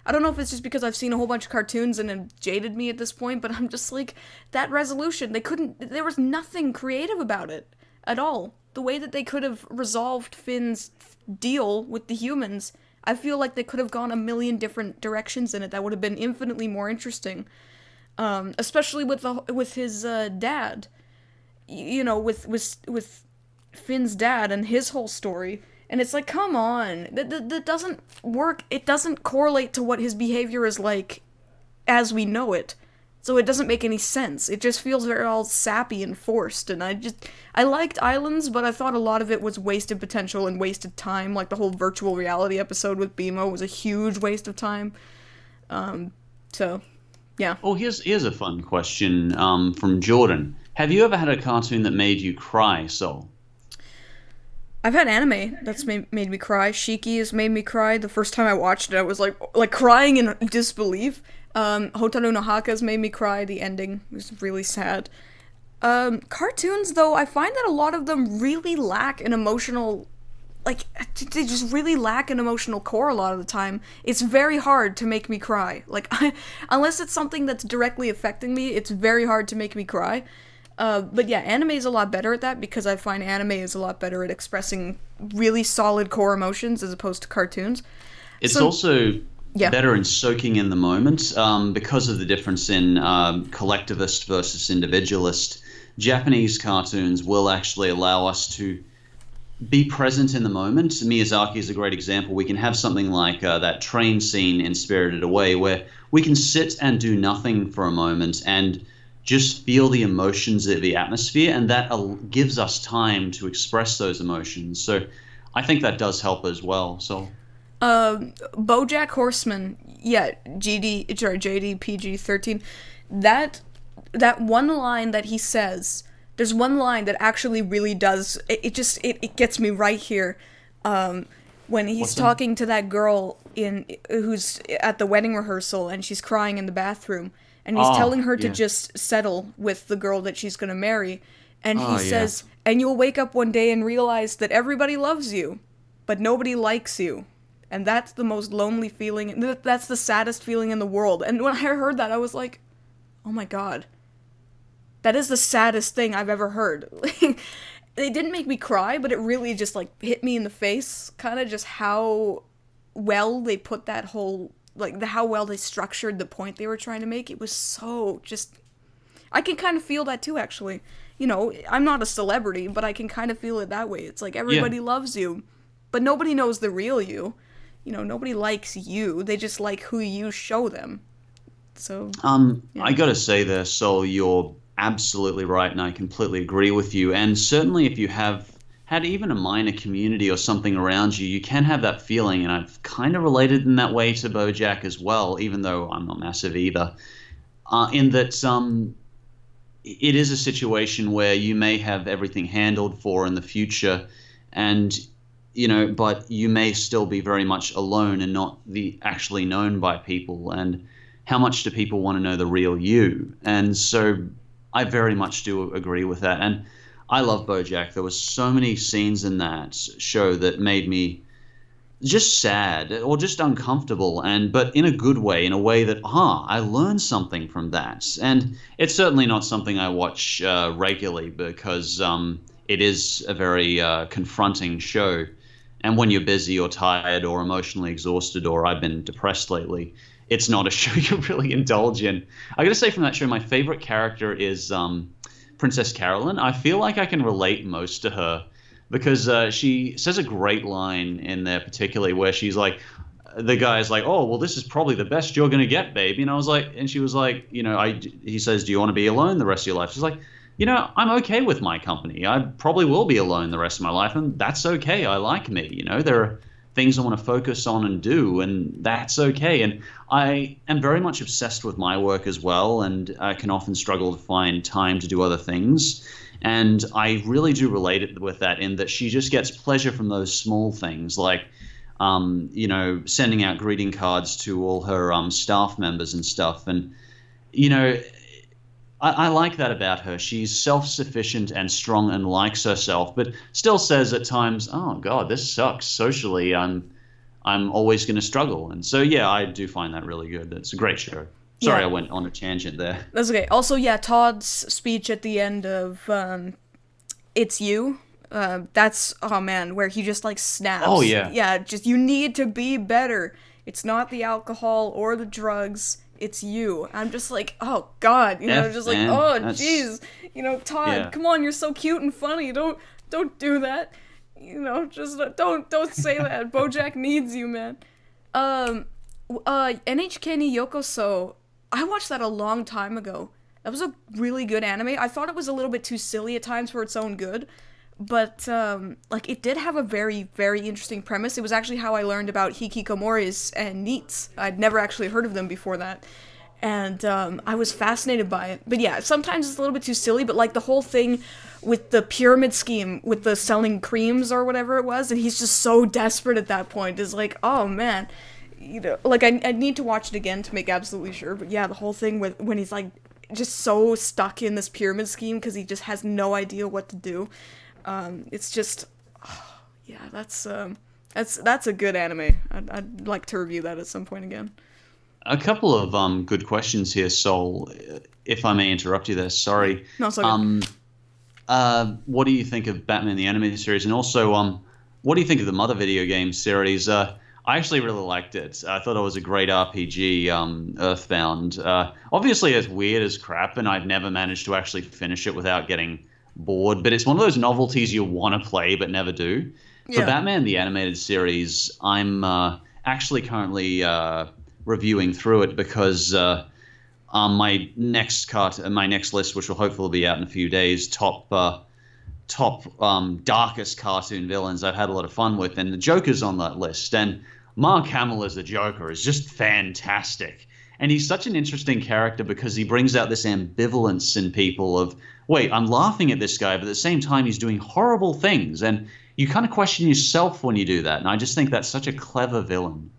I don't know if it's just because I've seen a whole bunch of cartoons and it jaded me at this point, but I'm just like, that resolution, there was nothing creative about it at all. The way that they could have resolved Finn's deal with the humans, I feel like they could have gone a million different directions in it that would have been infinitely more interesting. Especially with his dad. with Finn's dad and his whole story. And it's like, come on, that doesn't work. It doesn't correlate to what his behavior is like as we know it. So it doesn't make any sense. It just feels very all sappy and forced. And I liked Islands, but I thought a lot of it was wasted potential and wasted time. Like the whole virtual reality episode with BMO was a huge waste of time. So, yeah. Oh, here's a fun question from Jordan. Have you ever had a cartoon that made you cry, Sol? I've had anime that's made me cry. Shiki has made me cry. The first time I watched it, I was like crying in disbelief. Hotaru no Haka's made me cry. The ending was really sad. Cartoons, though, I find that a lot of them really lack an emotional, like, they just really lack an emotional core a lot of the time. It's very hard to make me cry. Like, unless it's something that's directly affecting me, it's very hard to make me cry. But yeah, anime is a lot better at that because I find anime is a lot better at expressing really solid core emotions as opposed to cartoons. It's also better in soaking in the moment because of the difference in collectivist versus individualist. Japanese cartoons will actually allow us to be present in the moment. Miyazaki is a great example. We can have something like that train scene in Spirited Away where we can sit and do nothing for a moment and just feel the emotions of the atmosphere, and that gives us time to express those emotions. So I think that does help as well. So BoJack Horseman, JD PG-13, that one line that he says, there's one line that actually really does, it gets me right here, when he's talking to that girl who's at the wedding rehearsal and she's crying in the bathroom, and he's telling her to just settle with the girl that she's gonna marry, and he says, and you'll wake up one day and realize that everybody loves you, but nobody likes you. And that's the most lonely feeling, that's the saddest feeling in the world. And when I heard that, I was like, oh my god. That is the saddest thing I've ever heard. It didn't make me cry, but it really just, like, hit me in the face. Kind of just how well they put that whole, like, how well they structured the point they were trying to make. It was so just... I can kind of feel that too, actually. You know, I'm not a celebrity, but I can kind of feel it that way. It's like, everybody loves you, but nobody knows the real you. You know, nobody likes you. They just like who you show them. So, I gotta say there, Sol, you're absolutely right, and I completely agree with you. And certainly if you have had even a minor community or something around you, you can have that feeling, and I've kind of related in that way to BoJack as well, even though I'm not massive either, in that it is a situation where you may have everything handled for in the future, and you know, but you may still be very much alone and not actually known by people. And how much do people want to know the real you? And so I very much do agree with that. And I love BoJack. There was so many scenes in that show that made me just sad or just uncomfortable, but in a good way, in a way that, I learned something from that. And it's certainly not something I watch regularly because it is a very confronting show. And when you're busy or tired or emotionally exhausted, or I've been depressed lately, it's not a show you really indulge in. I got to say, from that show, my favorite character is Princess Carolyn. I feel like I can relate most to her because she says a great line in there, particularly where she's like, the guy's like, oh, well, this is probably the best you're going to get, baby. And I was like, and she was like, you know, he says, do you want to be alone the rest of your life? She's like, you know, I'm okay with my company. I probably will be alone the rest of my life, and that's okay. I like me. You know, there are things I want to focus on and do, and that's okay. And I am very much obsessed with my work as well, and I can often struggle to find time to do other things. And I really do relate it with that, in that she just gets pleasure from those small things, like, you know, sending out greeting cards to all her staff members and stuff. And, you know, I like that about her. She's self-sufficient and strong and likes herself, but still says at times, oh, God, this sucks. Socially, I'm always going to struggle. And so, yeah, I do find that really good. It's a great show. Sorry, I went on a tangent there. That's okay. Also, yeah, Todd's speech at the end of It's You, that's, oh man, where he just, like, snaps. Oh, yeah. Yeah, just, you need to be better. It's not the alcohol or the drugs. it's you. I'm just like, oh god, just like, man. oh jeez, Todd, Yeah. come on, you're so cute and funny. Don't do that. Just don't say that. BoJack needs you, man. NHK ni Yokoso. I watched that a long time ago. That was a really good anime. I thought it was a little bit too silly at times for its own good, but it did have a very, very interesting premise. It was actually how I learned about hikikomoris and neets. I'd never actually heard of them before that, and I was fascinated by it. But yeah, sometimes it's a little bit too silly, but like the whole thing with the pyramid scheme with the selling creams or whatever it was, and he's just so desperate at that point is like, oh man. I need to watch it again to make absolutely sure, but yeah, the whole thing with when he's like just so stuck in this pyramid scheme because he just has no idea what to do. It's just, yeah, that's a good anime. I'd like to review that at some point again. A couple of good questions here, Sol. If I may interrupt you there, sorry. No, it's okay. What do you think of Batman the Animated Series, and also what do you think of the Mother video game series? I actually really liked it. I thought it was a great RPG, Earthbound. Obviously, it's weird as crap, and I've never managed to actually finish it without getting bored. But it's one of those novelties you want to play but never do. For Batman the Animated Series, I'm actually currently reviewing through it because my next list, which will hopefully be out in a few days, top darkest cartoon villains I've had a lot of fun with, and the Joker's on that list. And Mark Hamill as the Joker is just fantastic. And he's such an interesting character because he brings out this ambivalence in people of, wait, I'm laughing at this guy, but at the same time he's doing horrible things. And you kind of question yourself when you do that. And I just think that's such a clever villain.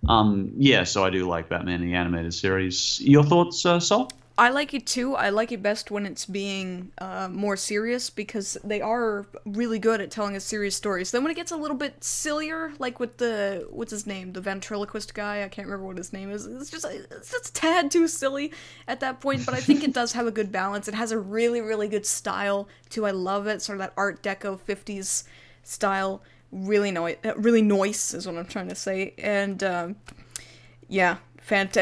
So I do like Batman the Animated Series. Your thoughts, Sol? I like it too. I like it best when it's being more serious because they are really good at telling us serious stories. Then when it gets a little bit sillier, like with what's his name, the ventriloquist guy, I can't remember what his name is. It's just a tad too silly at that point, but I think it does have a good balance. It has a really, really good style too. I love it, sort of that Art Deco 50s style. Really nice is what I'm trying to say. And yeah.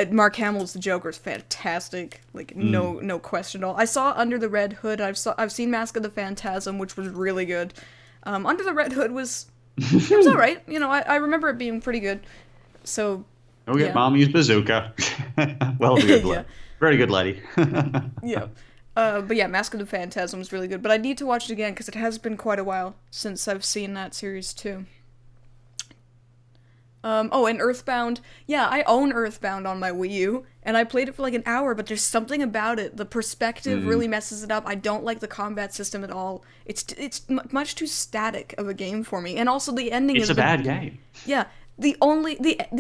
Mark Hamill's the Joker is fantastic, like no question at all. I saw Under the Red Hood. I've seen Mask of the Phantasm, which was really good. Under the Red Hood was all right. I remember it being pretty good. So Mommy's bazooka. Well, good lad. Very good laddie. Yeah. But yeah, Mask of the Phantasm was really good. But I need to watch it again because it has been quite a while since I've seen that series too. And Earthbound. Yeah, I own Earthbound on my Wii U, and I played it for like an hour, but there's something about it. The perspective really messes it up. I don't like the combat system at all. It's much too static of a game for me. And also the ending is a bad game. Yeah. The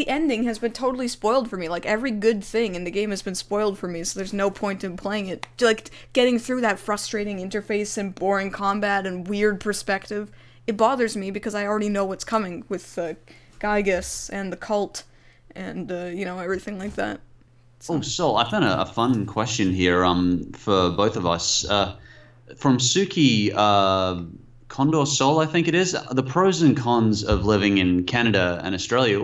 ending has been totally spoiled for me. Like, every good thing in the game has been spoiled for me, so there's no point in playing it. Like, getting through that frustrating interface and boring combat and weird perspective, it bothers me because I already know what's coming with Gygus and the cult and everything like that. So I found a fun question here for both of us from Suki Condor Sol, I think it is, the pros and cons of living in Canada and Australia.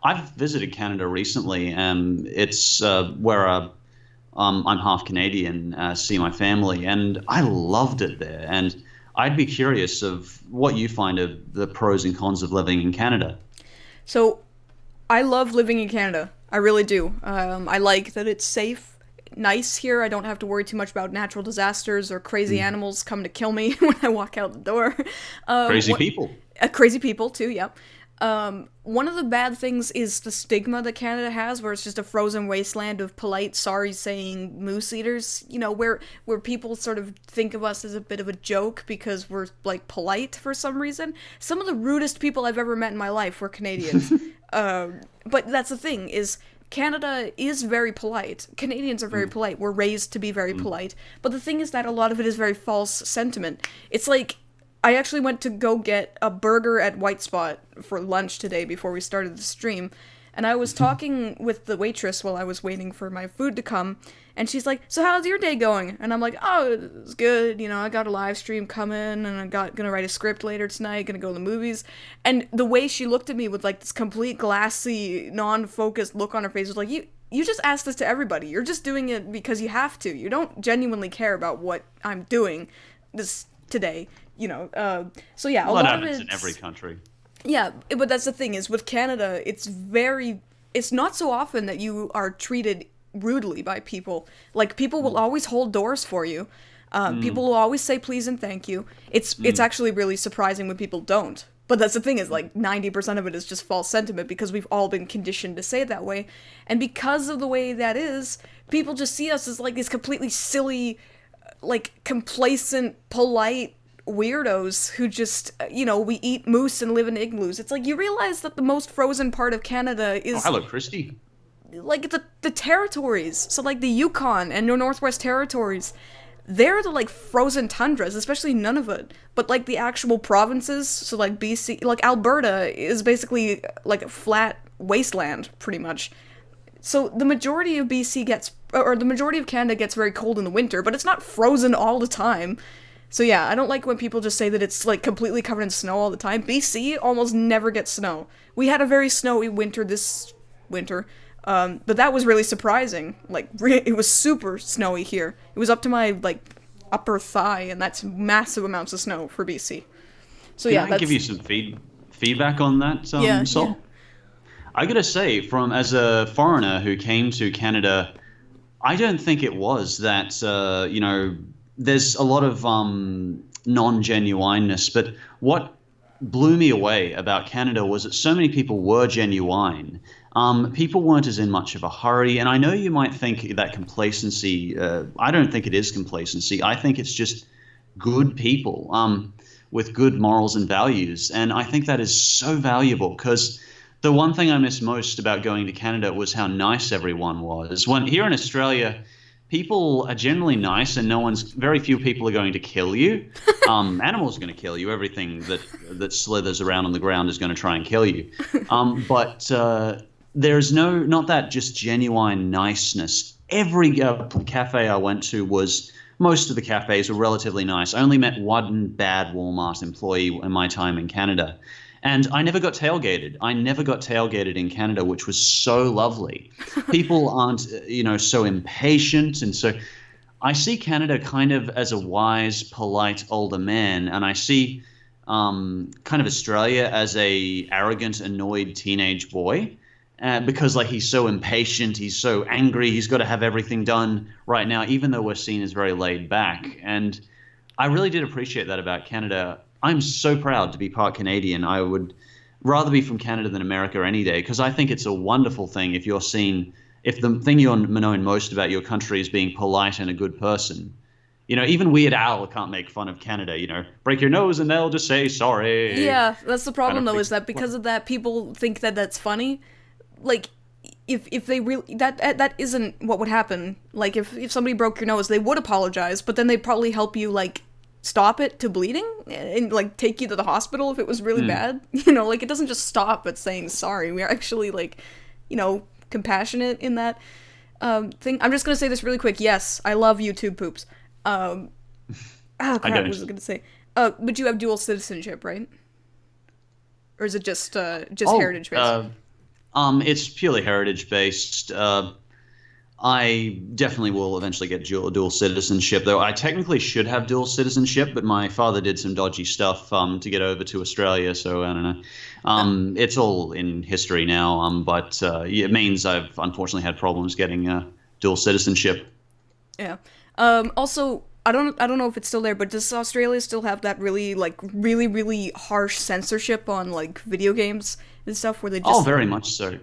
I've visited Canada recently, and it's where I'm half Canadian, see my family, and I loved it there. And I'd be curious of what you find of the pros and cons of living in Canada. So, I love living in Canada. I really do. I like that it's safe, nice here. I don't have to worry too much about natural disasters or crazy animals coming to kill me when I walk out the door. Crazy people. Crazy people, too, yeah. One of the bad things is the stigma that Canada has, where it's just a frozen wasteland of polite, sorry-saying moose eaters, where people sort of think of us as a bit of a joke because we're, like, polite for some reason. Some of the rudest people I've ever met in my life were Canadians. But that's the thing, is Canada is very polite. Canadians are very polite. We're raised to be very polite. But the thing is that a lot of it is very false sentiment. It's like, I actually went to go get a burger at White Spot for lunch today before we started the stream, and I was talking with the waitress while I was waiting for my food to come, and she's like, so how's your day going? And I'm like, oh, it's good, I got a live stream coming, and I'm gonna write a script later tonight, gonna go to the movies, and the way she looked at me with, like, this complete glassy, non-focused look on her face was like, you just ask this to everybody. You're just doing it because you have to. You don't genuinely care about what I'm doing this today, So yeah, well, that happens in every country. Yeah, but that's the thing is with Canada, it's not so often that you are treated rudely by people. Like, people will always hold doors for you. People will always say please and thank you. It's actually really surprising when people don't. But that's the thing is, like, 90% of it is just false sentiment because we've all been conditioned to say it that way. And because of the way that is, people just see us as, like, these completely silly, like, complacent, polite weirdos who just, we eat moose and live in igloos. It's like, you realize that the most frozen part of Canada is... Oh, hello, Christy. Like, the territories. So, like, the Yukon and the Northwest Territories... They're the, like, frozen tundras, especially Nunavut. But, like, the actual provinces, so, like, BC, like, Alberta is basically, like, a flat wasteland, pretty much. So the majority of the majority of Canada gets very cold in the winter, but it's not frozen all the time. So yeah, I don't like when people just say that it's, like, completely covered in snow all the time. BC almost never gets snow. We had a very snowy winter this winter. But that was really surprising. Like, it was super snowy here. It was up to my, like, upper thigh, and that's massive amounts of snow for BC. So yeah, Can I give you some feedback on that, Sol? Yeah. I gotta say, as a foreigner who came to Canada, I don't think it was that, there's a lot of non-genuineness, but what blew me away about Canada was that so many people were genuine. People weren't as in much of a hurry, and I know you might think that complacency, I don't think it is complacency. I think it's just good people with good morals and values, and I think that is so valuable because the one thing I miss most about going to Canada was how nice everyone was. When here in Australia, people are generally nice, and very few people are going to kill you. Animals are going to kill you. Everything that slithers around on the ground is going to try and kill you. But there's not that just genuine niceness. Every cafe I went to most of the cafes were relatively nice. I only met one bad Walmart employee in my time in Canada. And I never got tailgated. I never got tailgated in Canada, which was so lovely. People aren't, so impatient. And so I see Canada kind of as a wise, polite older man. And I see kind of Australia as a arrogant, annoyed teenage boy. Because, like, he's so impatient, he's so angry, he's got to have everything done right now, even though we're seen as very laid back. And I really did appreciate that about Canada. I'm so proud to be part Canadian. I would rather be from Canada than America any day, because I think it's a wonderful thing if the thing you're known most about your country is being polite and a good person. Even Weird Al can't make fun of Canada, break your nose and they'll just say sorry. Yeah, that's the problem, though, is that because of that, people think that that's funny. Like, if they really, that isn't what would happen. Like, if somebody broke your nose, they would apologize, but then they'd probably help you, like, stop it to bleeding and, like, take you to the hospital if it was really bad. Like, it doesn't just stop at saying sorry. We're actually, like, compassionate in that thing. I'm just gonna say this really quick. Yes, I love YouTube poops. Oh crap, what was I gonna say? But you have dual citizenship, right? Or is it just heritage based? It's purely heritage based. I definitely will eventually get dual citizenship, though I technically should have dual citizenship, but my father did some dodgy stuff to get over to Australia, so I don't know. It's all in history now, but it means I've unfortunately had problems getting dual citizenship. Yeah. Also, I don't know if it's still there, but does Australia still have that really really harsh censorship on, like, video games and stuff where they just... Oh, very much so.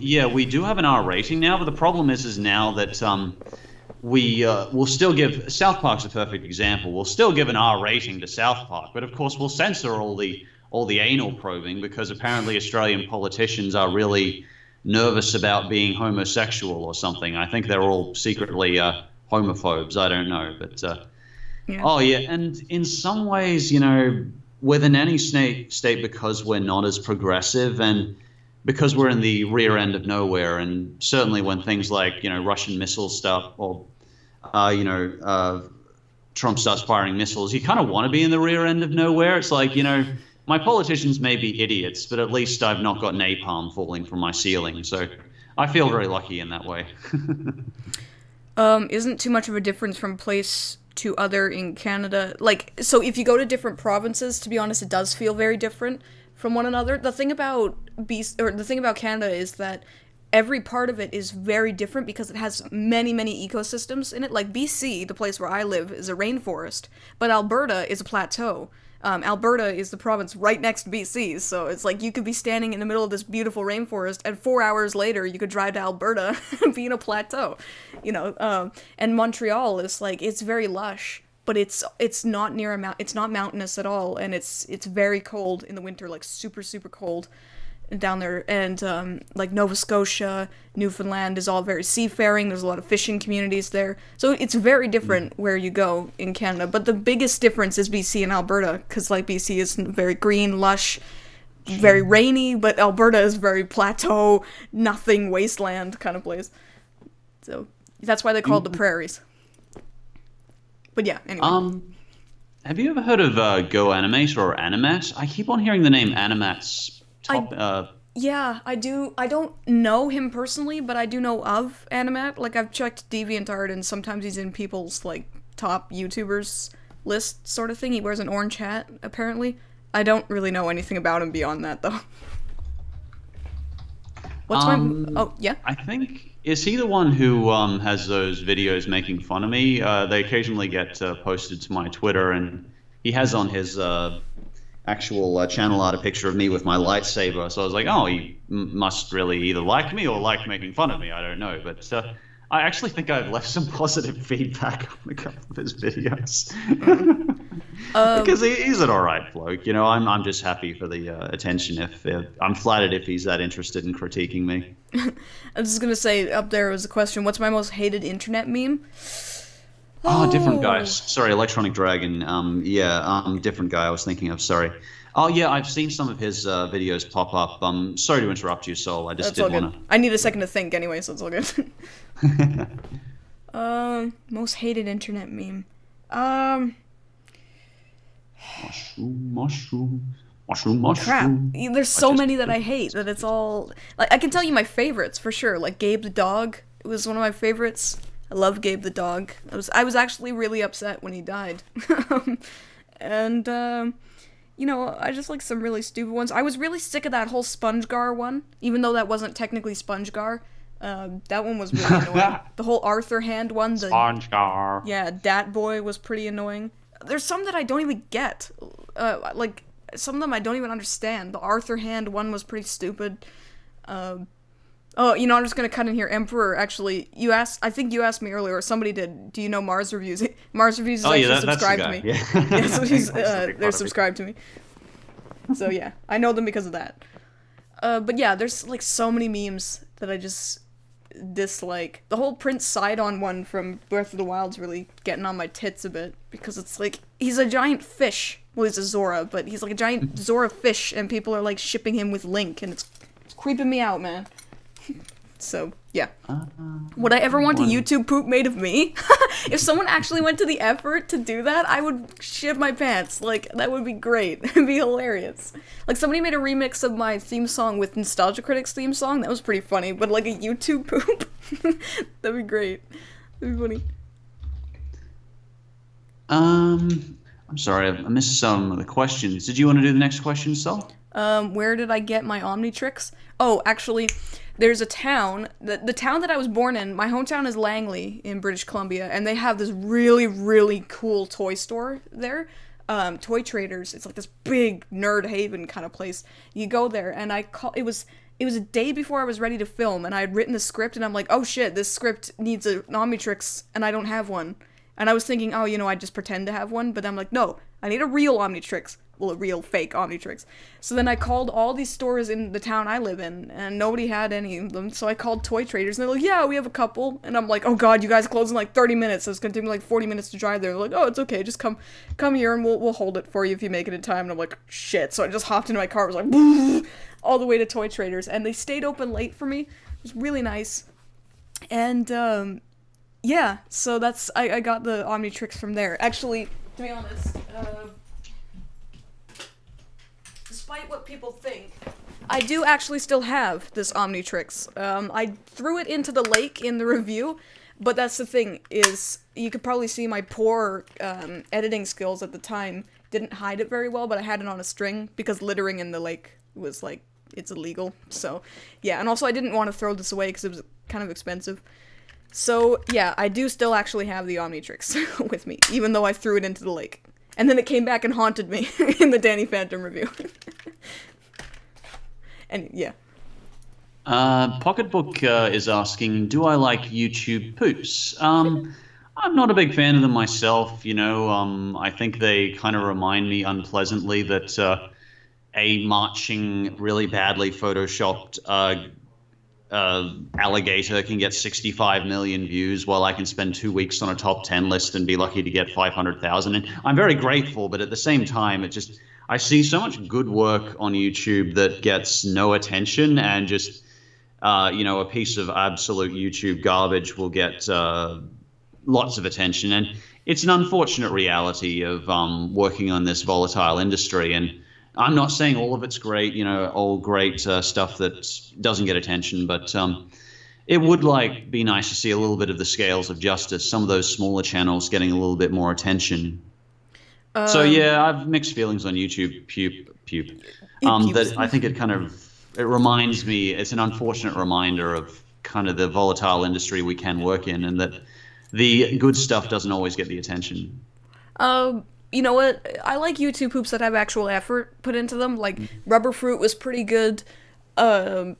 Yeah, we do have an R rating now, but the problem is now that we'll still give... South Park's a perfect example. We'll still give an R rating to South Park, but of course we'll censor all the anal probing because apparently Australian politicians are really nervous about being homosexual or something. I think they're all secretly homophobes. I don't know, but... Yeah. Oh, yeah, and in some ways, we're the nanny state because we're not as progressive and because we're in the rear end of nowhere. And certainly when things like, Russian missile stuff or, Trump starts firing missiles, you kind of want to be in the rear end of nowhere. It's like, my politicians may be idiots, but at least I've not got napalm falling from my ceiling. So I feel very lucky in that way. Isn't too much of a difference from place to other in Canada. Like, so if you go to different provinces, to be honest, it does feel very different from one another. The thing about Canada is that every part of it is very different because it has many, many ecosystems in it. Like BC, the place where I live, is a rainforest, but Alberta is a plateau. Alberta is the province right next to BC, so it's like you could be standing in the middle of this beautiful rainforest, and 4 hours later you could drive to Alberta and be in a plateau, and Montreal is like, it's very lush, but it's not near it's not mountainous at all, and it's very cold in the winter, like super, super cold down there, and like Nova Scotia, Newfoundland is all very seafaring. There's a lot of fishing communities there, so it's very different where you go in Canada. But the biggest difference is BC and Alberta, because like BC is very green, lush, very rainy, but Alberta is very plateau, nothing, wasteland kind of place. So that's why they call it the prairies. But yeah, anyway. Have you ever heard of Go Animate or Animat? I keep on hearing the name Animat's. Yeah, I do. I don't know him personally, but I do know of Animat. Like, I've checked DeviantArt, and sometimes he's in people's, like, top YouTubers list sort of thing. He wears an orange hat, apparently. I don't really know anything about him beyond that, though. What's Oh, yeah? I think... Is he the one who has those videos making fun of me? They occasionally get posted to my Twitter, and he has on his... actual channel art a picture of me with my lightsaber, so I was like, oh, he must really either like me or like making fun of me, I don't know, but I actually think I've left some positive feedback on a couple of his videos. Because he's an alright bloke, I'm just happy for the attention. If I'm flattered if he's that interested in critiquing me. I was just gonna say, up there was a question, what's my most hated internet meme? Oh, different guy. Sorry, Electronic Dragon. Different guy I was thinking of. Sorry. Oh, yeah, I've seen some of his videos pop up. Sorry to interrupt you, Sol. I just didn't want to... I need a second to think anyway, so it's all good. Most hated internet meme. Mushroom. Crap. There's so many that I hate that it's all... Like, I can tell you my favorites, for sure. Like, Gabe the dog was one of my favorites. I love Gabe the dog. I was actually really upset when he died. And, I just like some really stupid ones. I was really sick of that whole SpongeGar one, even though that wasn't technically SpongeGar. That one was really annoying. The whole Arthur Hand one. SpongeGar. Yeah, Dat Boy was pretty annoying. There's some that I don't even get. Like, some of them I don't even understand. The Arthur Hand one was pretty stupid. Oh, I'm just gonna cut in here. Emperor, actually, I think you asked me earlier, or somebody did. Do you know Mars Reviews? Mars Reviews is actually subscribed to me. Yeah, so they're subscribed to me. So yeah, I know them because of that. But yeah, there's like so many memes that I just dislike. The whole Prince Sidon one from Breath of the Wild's really getting on my tits a bit, because it's like, he's a giant fish. Well, he's a Zora, but he's like a giant Zora fish, and people are like shipping him with Link, and it's creeping me out, man. So, yeah. Would I ever want a YouTube poop made of me? If someone actually went to the effort to do that, I would shit my pants. Like, that would be great. It'd be hilarious. Like, somebody made a remix of my theme song with Nostalgia Critic's theme song. That was pretty funny. But, like, a YouTube poop? That'd be great. That'd be funny. I'm sorry, I missed some of the questions. Did you want to do the next question, Sol? Where did I get my Omnitrix? Oh, actually... There's a town, the town that I was born in, my hometown is Langley in British Columbia, and they have this really, really cool toy store there. Toy Traders. It's like this big nerd haven kind of place. You go there, and it was a day before I was ready to film, and I had written the script, and I'm like, oh shit, this script needs an Omnitrix, and I don't have one. And I was thinking, oh, I just pretend to have one, but I'm like, no, I need a real Omnitrix. Well, a real fake Omnitrix. So then I called all these stores in the town I live in, and nobody had any of them, so I called Toy Traders, and they're like, yeah, we have a couple. And I'm like, oh god, you guys close in like 30 minutes, so it's gonna take me like 40 minutes to drive there. They're like, oh, it's okay, just come here, and we'll hold it for you if you make it in time. And I'm like, shit. So I just hopped into my car, was like, all the way to Toy Traders, and they stayed open late for me. It was really nice. And, yeah, so I got the Omnitrix from there. Actually, to be honest, despite what people think, I do actually still have this Omnitrix. I threw it into the lake in the review, but that's the thing, is you could probably see my poor editing skills at the time didn't hide it very well, but I had it on a string because littering in the lake was like, it's illegal. So yeah, and also I didn't want to throw this away because it was kind of expensive. So yeah, I do still actually have the Omnitrix with me, even though I threw it into the lake. And then it came back and haunted me in the Danny Phantom review. And yeah. Pocketbook is asking, do I like YouTube poops? I'm not a big fan of them myself, you know. I think they kind of remind me unpleasantly that a marching, really badly photoshopped alligator can get 65 million views, while I can spend 2 weeks on a top 10 list and be lucky to get 500,000. And I'm very grateful, but at the same time, I see so much good work on YouTube that gets no attention, and just, a piece of absolute YouTube garbage will get lots of attention. And it's an unfortunate reality of working on this volatile industry. And I'm not saying all of it's great, all great stuff that doesn't get attention, but it would be nice to see a little bit of the scales of justice, some of those smaller channels getting a little bit more attention. So yeah, I've mixed feelings on YouTube pupe. That I think it reminds me, it's an unfortunate reminder of kind of the volatile industry we can work in, and that the good stuff doesn't always get the attention. You know what? I like YouTube poops that have actual effort put into them. Like, Rubber Fruit was pretty good. Crap,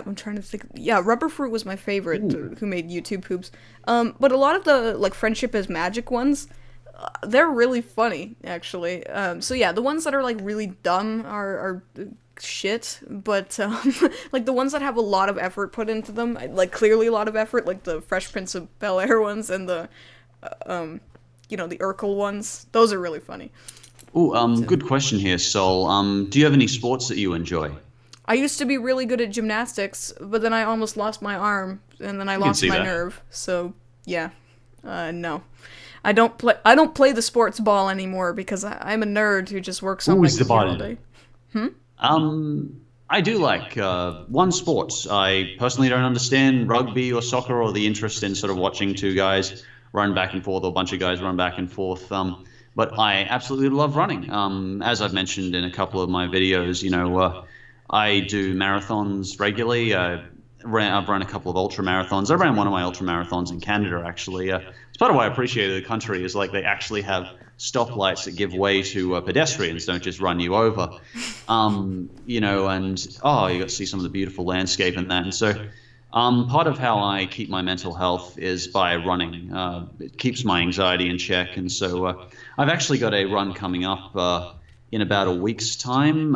I'm trying to think. Yeah, Rubber Fruit was my favorite who made YouTube poops. But a lot of the, Friendship is Magic ones, they're really funny, actually. So yeah, the ones that are, really dumb are shit, but, the ones that have a lot of effort put into them, clearly a lot of effort, like the Fresh Prince of Bel-Air ones and the, the Urkel ones, those are really funny. Good question here, Sol. Do you have any sports that you enjoy? I used to be really good at gymnastics, but then I almost lost my arm, and then I lost my nerve, so, yeah. No. I don't play the sports ball anymore because I'm a nerd who just works on my computer all day. I do like one sport. I personally don't understand rugby or soccer or the interest in sort of watching two guys run back and forth, or a bunch of guys run back and forth. But I absolutely love running. As I've mentioned in a couple of my videos, I do marathons regularly. I've run a couple of ultra marathons. I ran one of my ultra marathons in Canada, actually. It's part of why I appreciate the country is they actually have stoplights that give way to pedestrians, don't just run you over. And you got to see some of the beautiful landscape and that. And so part of how I keep my mental health is by running. It keeps my anxiety in check. And so I've actually got a run coming up in about a week's time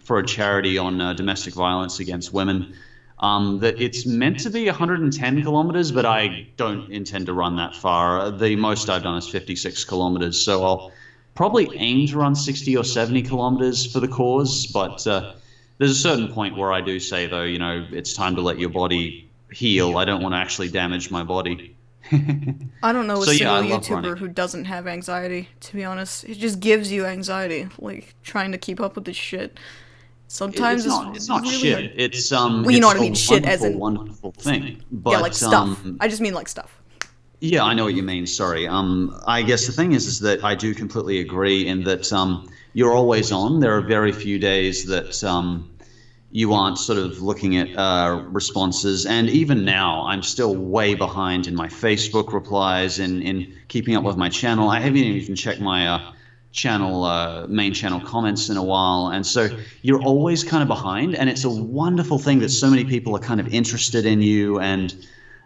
for a charity on domestic violence against women. That it's meant to be 110 kilometers, but I don't intend to run that far. The most I've done is 56 kilometers, so I'll probably aim to run 60 or 70 kilometers for the cause, but there's a certain point where I do say, though, it's time to let your body heal. I don't want to actually damage my body. I don't know a single YouTuber who doesn't have anxiety, to be honest. It just gives you anxiety, trying to keep up with this shit. Sometimes it's not really shit. It's well, you know what I mean, shit as in wonderful thing. But, yeah, stuff. I just mean stuff. Yeah, I know what you mean. Sorry. I guess the thing is that I do completely agree in that you're always on. There are very few days that you aren't sort of looking at responses, and even now I'm still way behind in my Facebook replies and in keeping up with my channel. I haven't even checked my main channel comments in a while, and so you're always kind of behind, and it's a wonderful thing that so many people are kind of interested in you and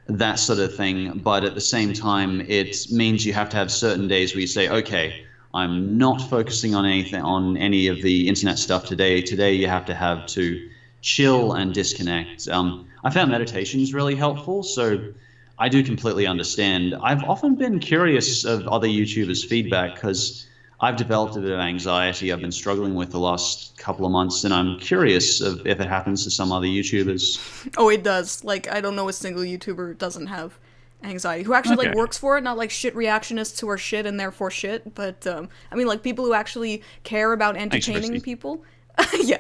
that sort of thing. But at the same time, it means you have to have certain days where you say, okay, I'm not focusing on any of the internet stuff today. Today you have to chill and disconnect. I found meditation is really helpful, so I do completely understand. I've often been curious of other YouTubers' feedback because I've developed a bit of anxiety I've been struggling with the last couple of months, and I'm curious if it happens to some other YouTubers. Oh, it does. I don't know a single YouTuber who doesn't have anxiety, who actually, works for it, not shit reactionists who are shit and therefore shit, but, people who actually care about entertaining people. Yeah.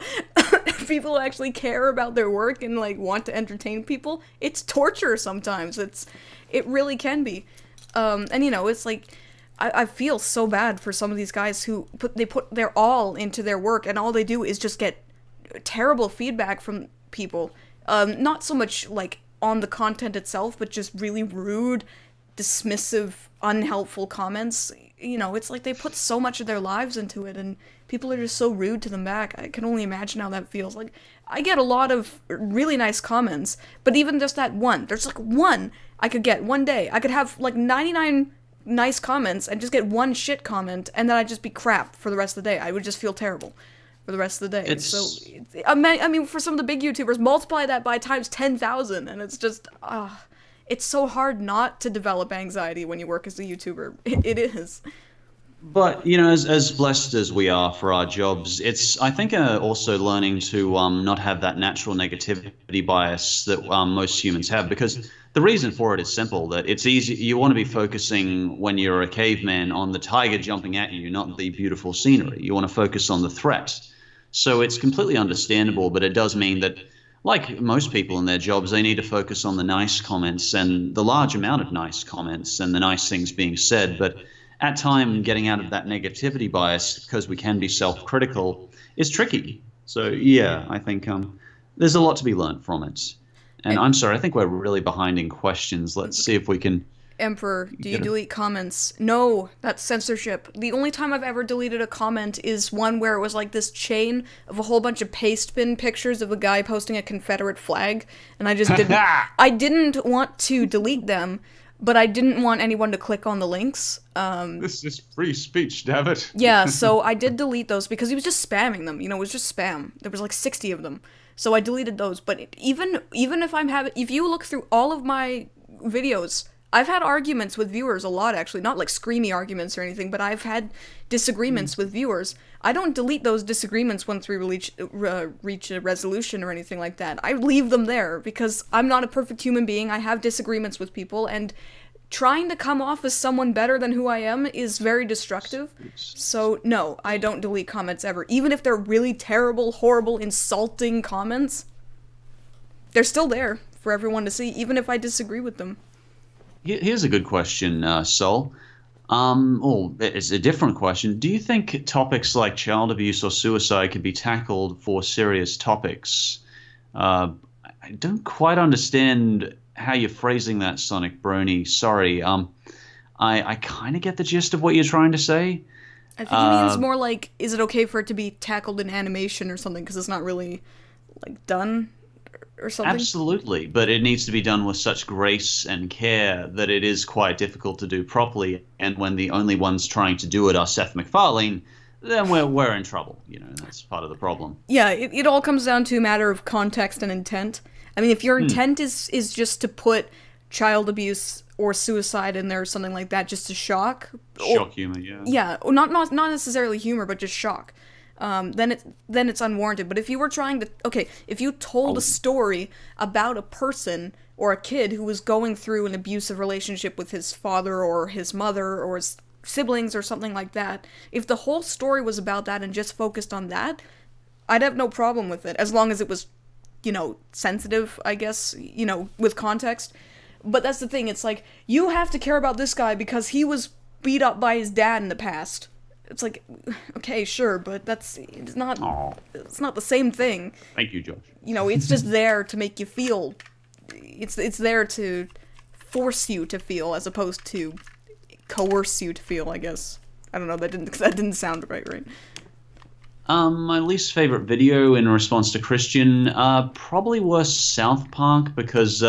people who actually care about their work and like want to entertain people, it's torture sometimes. It really can be. And you know, it's like I feel so bad for some of these guys who put their all into their work, and all they do is just get terrible feedback from people. Not so much like on the content itself, but just really rude, dismissive, unhelpful comments. You know, it's like they put so much of their lives into it, and people are just so rude to them back. I can only imagine how that feels. Like, I get a lot of really nice comments, but even just that one, there's like one I could get one day. I could have like 99 nice comments and just get one shit comment, and then I'd just be crap for the rest of the day. I would just feel terrible for the rest of the day. So, I mean, for some of the big YouTubers, multiply that by times 10,000, and it's just, it's so hard not to develop anxiety when you work as a YouTuber. It is. But, you know, as blessed as we are for our jobs, it's, I think, also learning to not have that natural negativity bias that most humans have, because the reason for it is simple, that it's easy. You want to be focusing when you're a caveman on the tiger jumping at you, not the beautiful scenery. You want to focus on the threat. So it's completely understandable, but it does mean that, like most people in their jobs, they need to focus on the nice comments and the large amount of nice comments and the nice things being said. But at time, getting out of that negativity bias, because we can be self-critical, is tricky. So yeah, I think there's a lot to be learned from it. And I'm sorry, I think we're really behind in questions. Let's see if we can... Emperor, do you delete comments? No, that's censorship. The only time I've ever deleted a comment is one where it was like this chain of a whole bunch of paste bin pictures of a guy posting a Confederate flag, and I just didn't... I didn't want to delete them, but I didn't want anyone to click on the links. This is free speech, damn it. Yeah, so I did delete those because he was just spamming them. You know, it was just spam. There was like 60 of them. So I deleted those. But even if you look through all of my videos, I've had arguments with viewers a lot, actually. Not like screamy arguments or anything, but I've had disagreements with viewers. I don't delete those disagreements once we reach a resolution or anything like that. I leave them there because I'm not a perfect human being. I have disagreements with people, and trying to come off as someone better than who I am is very destructive. So no, I don't delete comments ever. Even if they're really terrible, horrible, insulting comments, they're still there for everyone to see, even if I disagree with them. Here's a good question, Sol. It's a different question. Do you think topics like child abuse or suicide could be tackled for serious topics? I don't quite understand how you're phrasing that, Sonic Brony. Sorry. I kind of get the gist of what you're trying to say. I think he means more like, is it okay for it to be tackled in animation or something, because it's not really, like, done or something? Absolutely, but it needs to be done with such grace and care that it is quite difficult to do properly, and when the only ones trying to do it are Seth MacFarlane, then we're in trouble. You know, that's part of the problem. Yeah, it all comes down to a matter of context and intent. I mean, if your intent is just to put child abuse or suicide in there or something like that, just to shock Humor, yeah. Yeah, or not necessarily humor, but just shock. Then it's unwarranted. But if you were trying to, if you told a story about a person or a kid who was going through an abusive relationship with his father or his mother or his siblings or something like that, if the whole story was about that and just focused on that, I'd have no problem with it, as long as it was, you know, sensitive, I guess, you know, with context. But that's the thing, it's like, you have to care about this guy because he was beat up by his dad in the past. It's like, okay, sure, but it's not the same thing. Thank you, Josh. You know, it's just there to make you feel, it's there to force you to feel, as opposed to coerce you to feel, I guess. I don't know, that didn't sound right? My least favorite video in response to Christian probably was South Park, because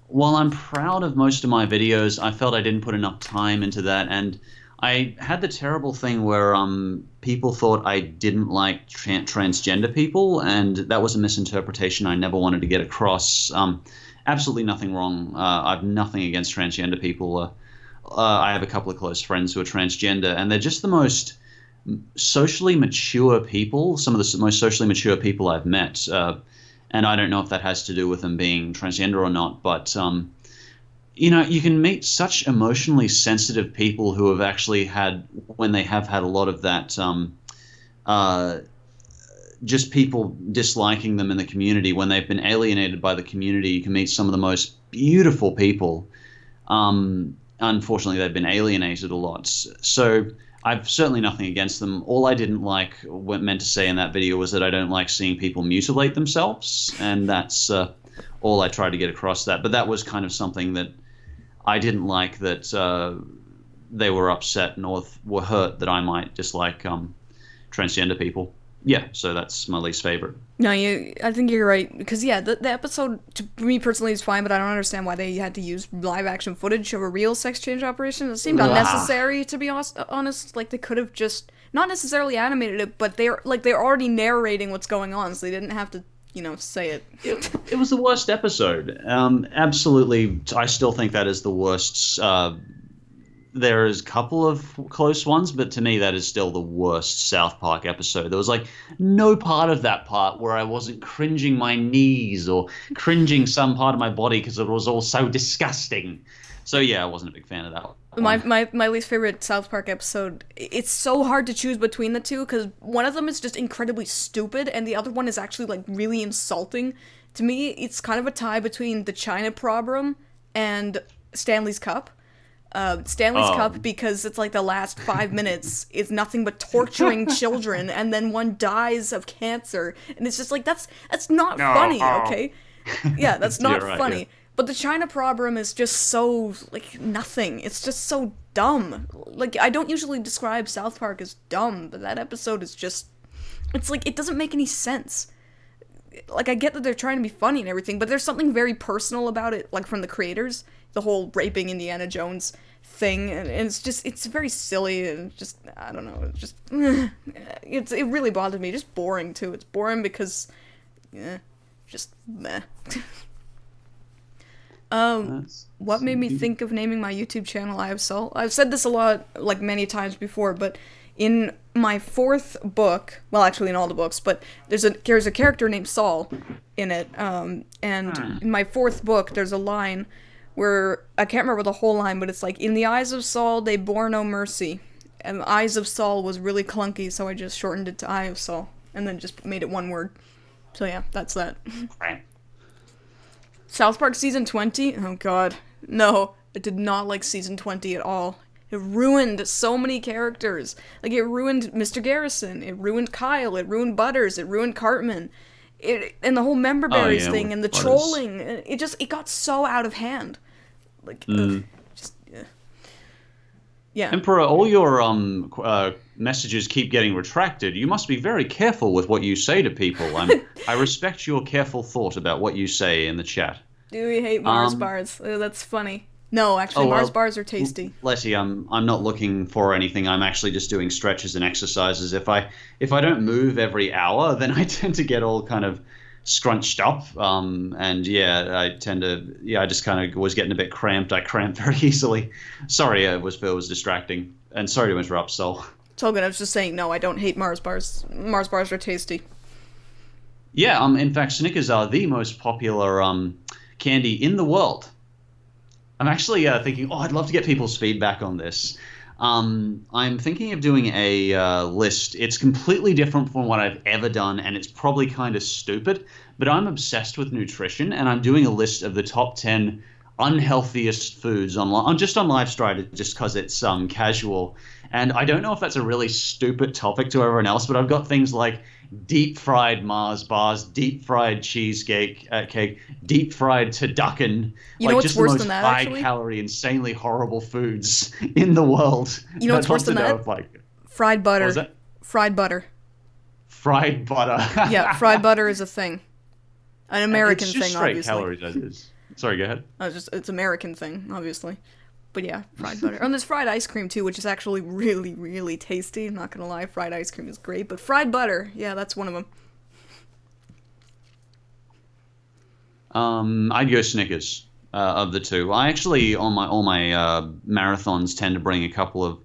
while I'm proud of most of my videos, I felt I didn't put enough time into that, and I had the terrible thing where people thought I didn't like transgender people, and that was a misinterpretation I never wanted to get across. Absolutely nothing wrong. I have nothing against transgender people. I have a couple of close friends who are transgender, and they're just the most socially mature people, some of the most socially mature people I've met. And I don't know if that has to do with them being transgender or not, but you know, you can meet such emotionally sensitive people who have actually had, when they have had a lot of that just people disliking them in the community when they've been alienated by the community. You can meet some of the most beautiful people. Unfortunately, they've been alienated a lot. So I've certainly nothing against them. All I didn't like, what meant to say in that video, was that I don't like seeing people mutilate themselves, and that's all I tried to get across that. But that was kind of something that I didn't like, that they were upset or were hurt that I might dislike transgender people. Yeah, so that's my least favorite. No, I think you're right, because yeah, the episode to me personally is fine, but I don't understand why they had to use live action footage of a real sex change operation. It seemed unnecessary, to be honest. Like, they could have just not necessarily animated it, but they're already narrating what's going on, so they didn't have to, say it. It was the worst episode. Absolutely, I still think that is the worst. There is a couple of close ones, but to me, that is still the worst South Park episode. There was like no part of that part where I wasn't cringing my knees or cringing some part of my body because it was all so disgusting. So yeah, I wasn't a big fan of that one. My least favorite South Park episode, it's so hard to choose between the two, because one of them is just incredibly stupid, and the other one is actually like really insulting. To me, it's kind of a tie between the China problem and Stanley's Cup. Stanley's Cup, because it's like the last 5 minutes is nothing but torturing children, and then one dies of cancer, and it's just like, that's not funny, okay? Yeah, that's not funny. Yeah. But the China problem is just so, like, nothing. It's just so dumb. Like, I don't usually describe South Park as dumb, but that episode is just, it's like, it doesn't make any sense. Like, I get that they're trying to be funny and everything, but there's something very personal about it, like, from the creators. The whole raping Indiana Jones thing, and it's very silly, and just, I don't know, it's just, it really bothered me. Just boring, too. It's boring because, just meh. What made me think of naming my YouTube channel EyeofSol? I've said this a lot, like, many times before, but in my fourth book, well, actually in all the books, but there's a character named Sol in it, and in my fourth book, there's a line where, I can't remember the whole line, but it's like, in the eyes of Sol, they bore no mercy. And eyes of Sol was really clunky, so I just shortened it to EyeofSol, and then just made it one word. So yeah, that's that. Right. South Park Season 20? Oh god. No, I did not like Season 20 at all. It ruined so many characters. Like, it ruined Mr. Garrison, it ruined Kyle, it ruined Butters, it ruined Cartman. And the whole member berries thing, and the Butters. Trolling, it got so out of hand. Like, yeah. Emperor, all your messages keep getting retracted. You must be very careful with what you say to people. I respect your careful thought about what you say in the chat. Do we hate Mars bars? Oh, that's funny. No, actually, Mars bars are tasty. Letty, I'm not looking for anything. I'm actually just doing stretches and exercises. If I don't move every hour, then I tend to get all kind of scrunched up. And yeah, I just kind of was getting a bit cramped. I cramped very easily. Sorry, it was distracting. And sorry to interrupt, Sol. It's all good. I was just saying, no, I don't hate Mars bars. Mars bars are tasty. Yeah, in fact, Snickers are the most popular candy in the world. I'm actually thinking, I'd love to get people's feedback on this. I'm thinking of doing a list. It's completely different from what I've ever done, and it's probably kind of stupid, but I'm obsessed with nutrition, and I'm doing a list of the top 10 unhealthiest foods on LiveStrider, just because it's casual. And I don't know if that's a really stupid topic to everyone else, but I've got things like deep fried Mars bars, deep fried cheesecake, cake, deep fried turducken. You know what's just worse the most than that, high actually? Calorie, insanely horrible foods in the world. You know what's worse than that? Fried butter. What was that? Fried butter. Fried butter. Yeah, fried butter is a thing. An American it's just thing, straight obviously. calories as is. Sorry, go ahead. It's American thing, obviously. But yeah, fried butter. And there's fried ice cream, too, which is actually really, really tasty. I'm not gonna lie, fried ice cream is great. But fried butter, yeah, that's one of them. I'd go Snickers of the two. I actually, on all my marathons, tend to bring a couple of...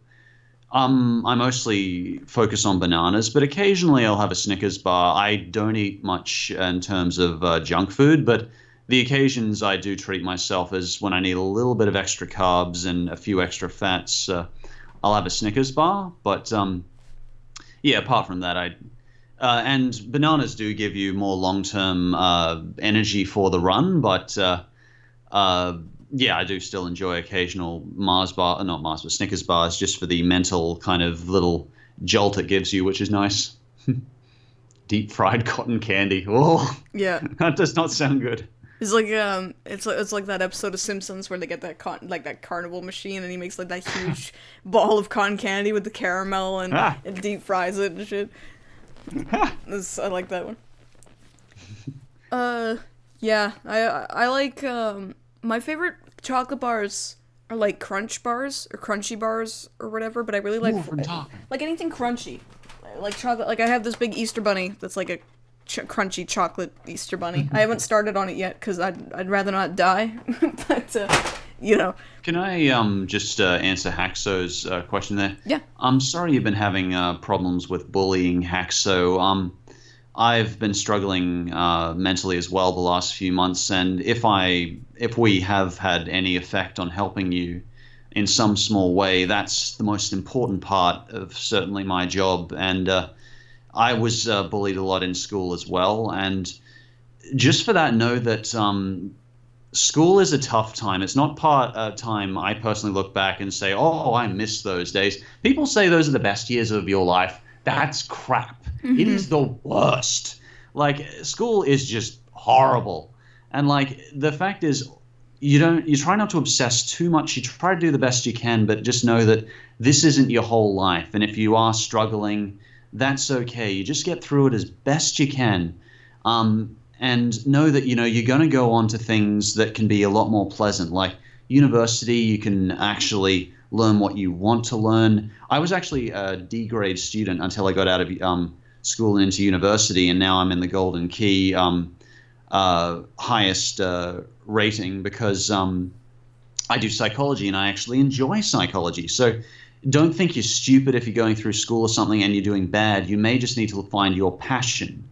I mostly focus on bananas, but occasionally I'll have a Snickers bar. I don't eat much in terms of junk food, but... the occasions I do treat myself is when I need a little bit of extra carbs and a few extra fats. I'll have a Snickers bar, but yeah, apart from that, And bananas do give you more long-term energy for the run, but yeah, I do still enjoy occasional not Mars, but Snickers bars, just for the mental kind of little jolt it gives you, which is nice. Deep fried cotton candy. Oh, Yeah. that does not sound good. It's like that episode of Simpsons where they get that carnival machine and he makes like that huge ball of cotton candy with the caramel and deep fries it and shit. I like that one. Yeah, I like my favorite chocolate bars are like crunch bars or crunchy bars or whatever, but I really like like anything crunchy. Like chocolate, like I have this big Easter bunny that's like a crunchy chocolate Easter bunny. I haven't started on it yet because I'd rather not die, but you know. Can I just answer Haxo's question there? Yeah. I'm sorry you've been having problems with bullying, Haxo. I've been struggling mentally as well the last few months, and if we have had any effect on helping you in some small way, that's the most important part of certainly my job. And I was bullied a lot in school as well, and just for that, know that school is a tough time. It's not time I personally look back and say, oh, I miss those days. People say those are the best years of your life. That's crap. Mm-hmm. It is the worst. Like, school is just horrible. And like, the fact is, you try not to obsess too much. You try to do the best you can, but just know that this isn't your whole life. And if you are struggling, that's okay. You just get through it as best you can. And know that, you're going to go on to things that can be a lot more pleasant. Like university, you can actually learn what you want to learn. I was actually a D grade student until I got out of school and into university, and now I'm in the Golden Key highest rating because I do psychology and I actually enjoy psychology. So don't think you're stupid if you're going through school or something and you're doing bad. You may just need to find your passion.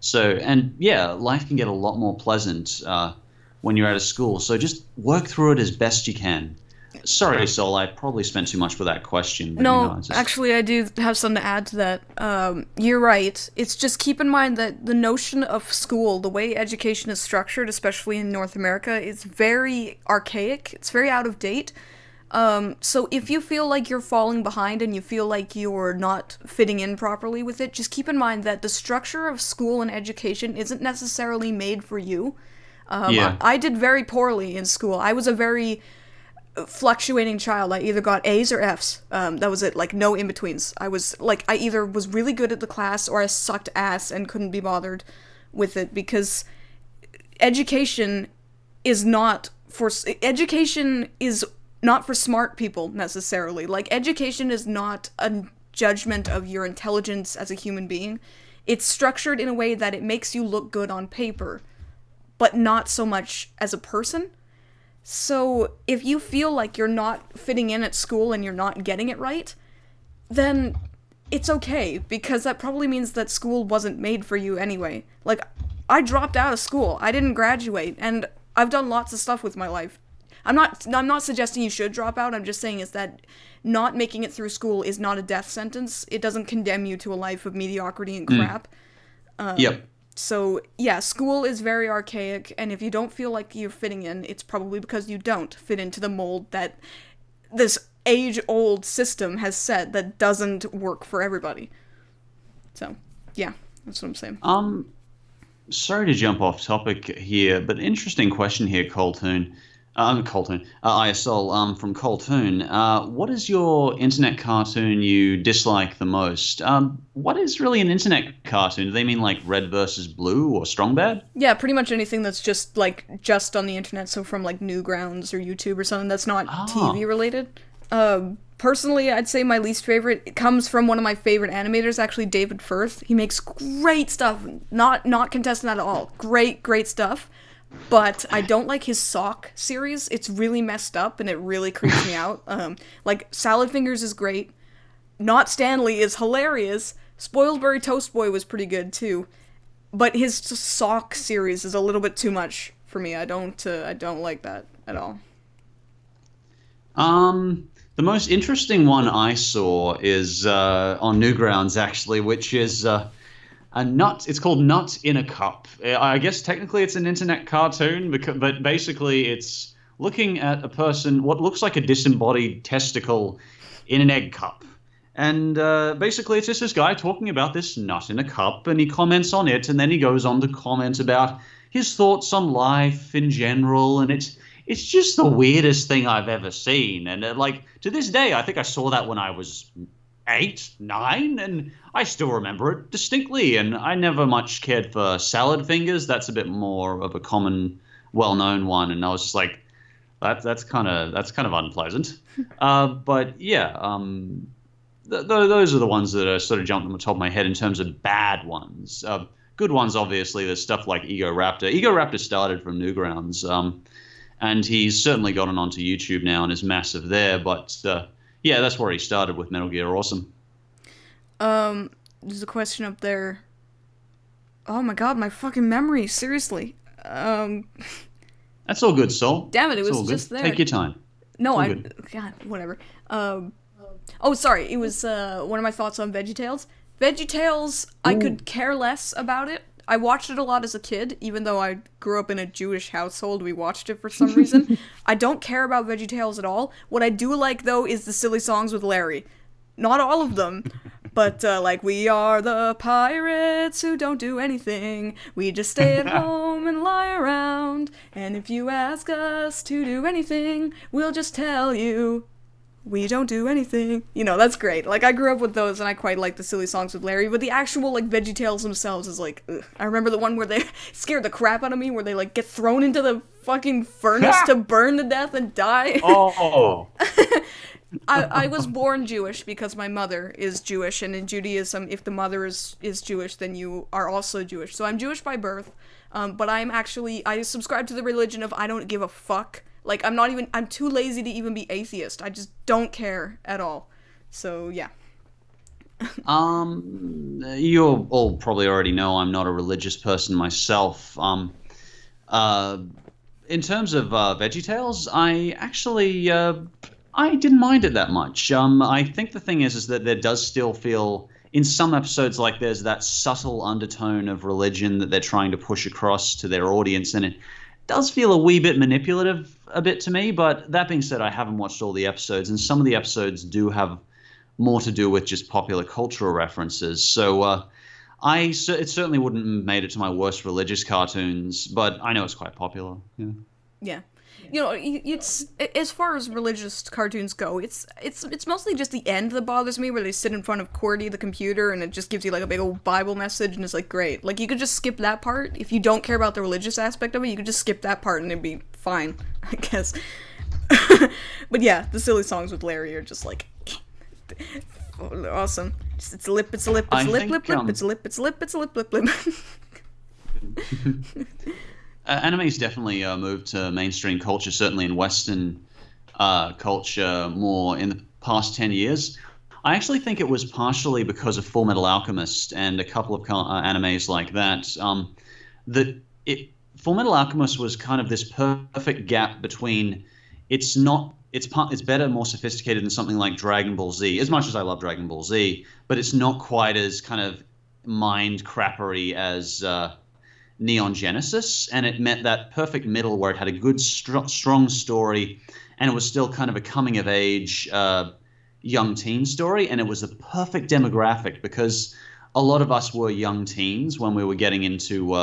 So, and yeah, life can get a lot more pleasant when you're out of school. So just work through it as best you can. Sorry, Sol, I probably spent too much for that question. But, no, actually, I do have something to add to that. You're right. It's just keep in mind that the notion of school, the way education is structured, especially in North America, is very archaic. It's very out of date. So if you feel like you're falling behind and you feel like you're not fitting in properly with it, just keep in mind that the structure of school and education isn't necessarily made for you. I did very poorly in school. I was a very fluctuating child. I either got A's or F's. That was it, like no in-betweens. I either was really good at the class or I sucked ass and couldn't be bothered with it because education is not for smart people necessarily. Like, education is not a judgment of your intelligence as a human being. It's structured in a way that it makes you look good on paper, but not so much as a person. So if you feel like you're not fitting in at school and you're not getting it right, then it's okay, because that probably means that school wasn't made for you anyway. Like, I dropped out of school. I didn't graduate, and I've done lots of stuff with my life. I'm not suggesting you should drop out. I'm just saying is that not making it through school is not a death sentence. It doesn't condemn you to a life of mediocrity and crap. Yep. So, yeah, school is very archaic, and if you don't feel like you're fitting in, it's probably because you don't fit into the mold that this age-old system has set that doesn't work for everybody. So, yeah, that's what I'm saying. Sorry to jump off topic here, but interesting question here, EyeofSol, from Coltoon. What is your internet cartoon you dislike the most? What is really an internet cartoon? Do they mean like Red versus Blue or Strong Bad? Yeah, pretty much anything that's just on the internet, so from like Newgrounds or YouTube or something that's not TV related. Personally, I'd say my least favorite, it comes from one of my favorite animators, actually, David Firth. He makes great stuff, not contested at all. Great stuff. But I don't like his sock series. It's really messed up and it really creeps me out. Salad Fingers is great. Not Stanley is hilarious. Spoilsbury Toast Boy was pretty good too. But his sock series is a little bit too much for me. I don't like that at all. The most interesting one I saw is on Newgrounds, actually, which is a nut. It's called Nut in a Cup. I guess technically it's an internet cartoon, but basically it's looking at a person, what looks like a disembodied testicle in an egg cup. And basically it's just this guy talking about this nut in a cup, and he comments on it, and then he goes on to comment about his thoughts on life in general, and it's just the weirdest thing I've ever seen. And like, to this day, I think I saw that when I was 8, 9, and I still remember it distinctly. And I never much cared for salad fingers. That's a bit more of a common, well-known one. And I was just like, that's kind of unpleasant. But yeah, those are the ones that are sort of jumped on the top of my head in terms of bad ones. Good ones, obviously, there's stuff like Ego Raptor. Ego Raptor started from Newgrounds, and he's certainly gotten onto YouTube now and is massive there. But yeah, that's where he started with Metal Gear Awesome. There's a question up there. Oh my god, my fucking memory, seriously. That's all good, Sol. Damn it, it It's was all just good. there. Take your time. No, good. God, whatever. Oh, sorry, it was one of my thoughts on VeggieTales. VeggieTales, I could care less about it. I watched it a lot as a kid, even though I grew up in a Jewish household. We watched it for some reason. I don't care about VeggieTales at all. What I do like, though, is the silly songs with Larry. Not all of them, but like, we are the pirates who don't do anything. We just stay at home and lie around. And if you ask us to do anything, we'll just tell you we don't do anything. You know, that's great. Like, I grew up with those, and I quite like the silly songs with Larry, but the actual, like, VeggieTales themselves is like, ugh. I remember the one where they scared the crap out of me, where they, like, get thrown into the fucking furnace to burn to death and die. Oh. I was born Jewish because my mother is Jewish, and in Judaism, if the mother is Jewish, then you are also Jewish. So I'm Jewish by birth, but I subscribe to the religion of I don't give a fuck. Like, I'm too lazy to even be atheist. I just don't care at all. So, yeah. You all probably already know I'm not a religious person myself. In terms of VeggieTales, I actually, I didn't mind it that much. I think the thing is that there does still feel, in some episodes, like there's that subtle undertone of religion that they're trying to push across to their audience, and it does feel a wee bit manipulative a bit to me. But that being said, I haven't watched all the episodes, and some of the episodes do have more to do with just popular cultural references. So it certainly wouldn't have made it to my worst religious cartoons, but I know it's quite popular. Yeah. You know, it's, as far as religious cartoons go, it's mostly just the end that bothers me, where they sit in front of Cordy, the computer, and it just gives you, like, a big old Bible message, and it's, like, great. Like, you could just skip that part. If you don't care about the religious aspect of it, you could just skip that part, and it'd be fine, I guess. But yeah, the silly songs with Larry are just, like, awesome. It's a lip, it's a lip, it's a lip, lip, lip, it's a lip, it's a lip, it's a lip, lip, lip. Anime's definitely moved to mainstream culture, certainly in Western culture, more in the past 10 years. I actually think it was partially because of Full Metal Alchemist and a couple of animes like that. Full Metal Alchemist was kind of this perfect gap between it's better, more sophisticated than something like Dragon Ball Z, as much as I love Dragon Ball Z, but it's not quite as kind of mind crappery as Neon Genesis, and it met that perfect middle where it had a good, strong story, and it was still kind of a coming-of-age young teen story, and it was the perfect demographic because a lot of us were young teens when we were getting into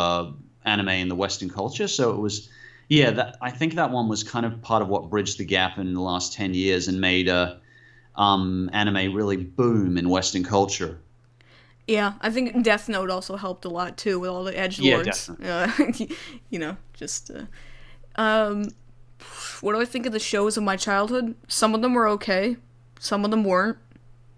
anime in the Western culture, so it was, I think that one was kind of part of what bridged the gap in the last 10 years and made anime really boom in Western culture. Yeah, I think Death Note also helped a lot, too, with all the edgelords. Yeah, definitely. You know, just, what do I think of the shows of my childhood? Some of them were okay. Some of them weren't.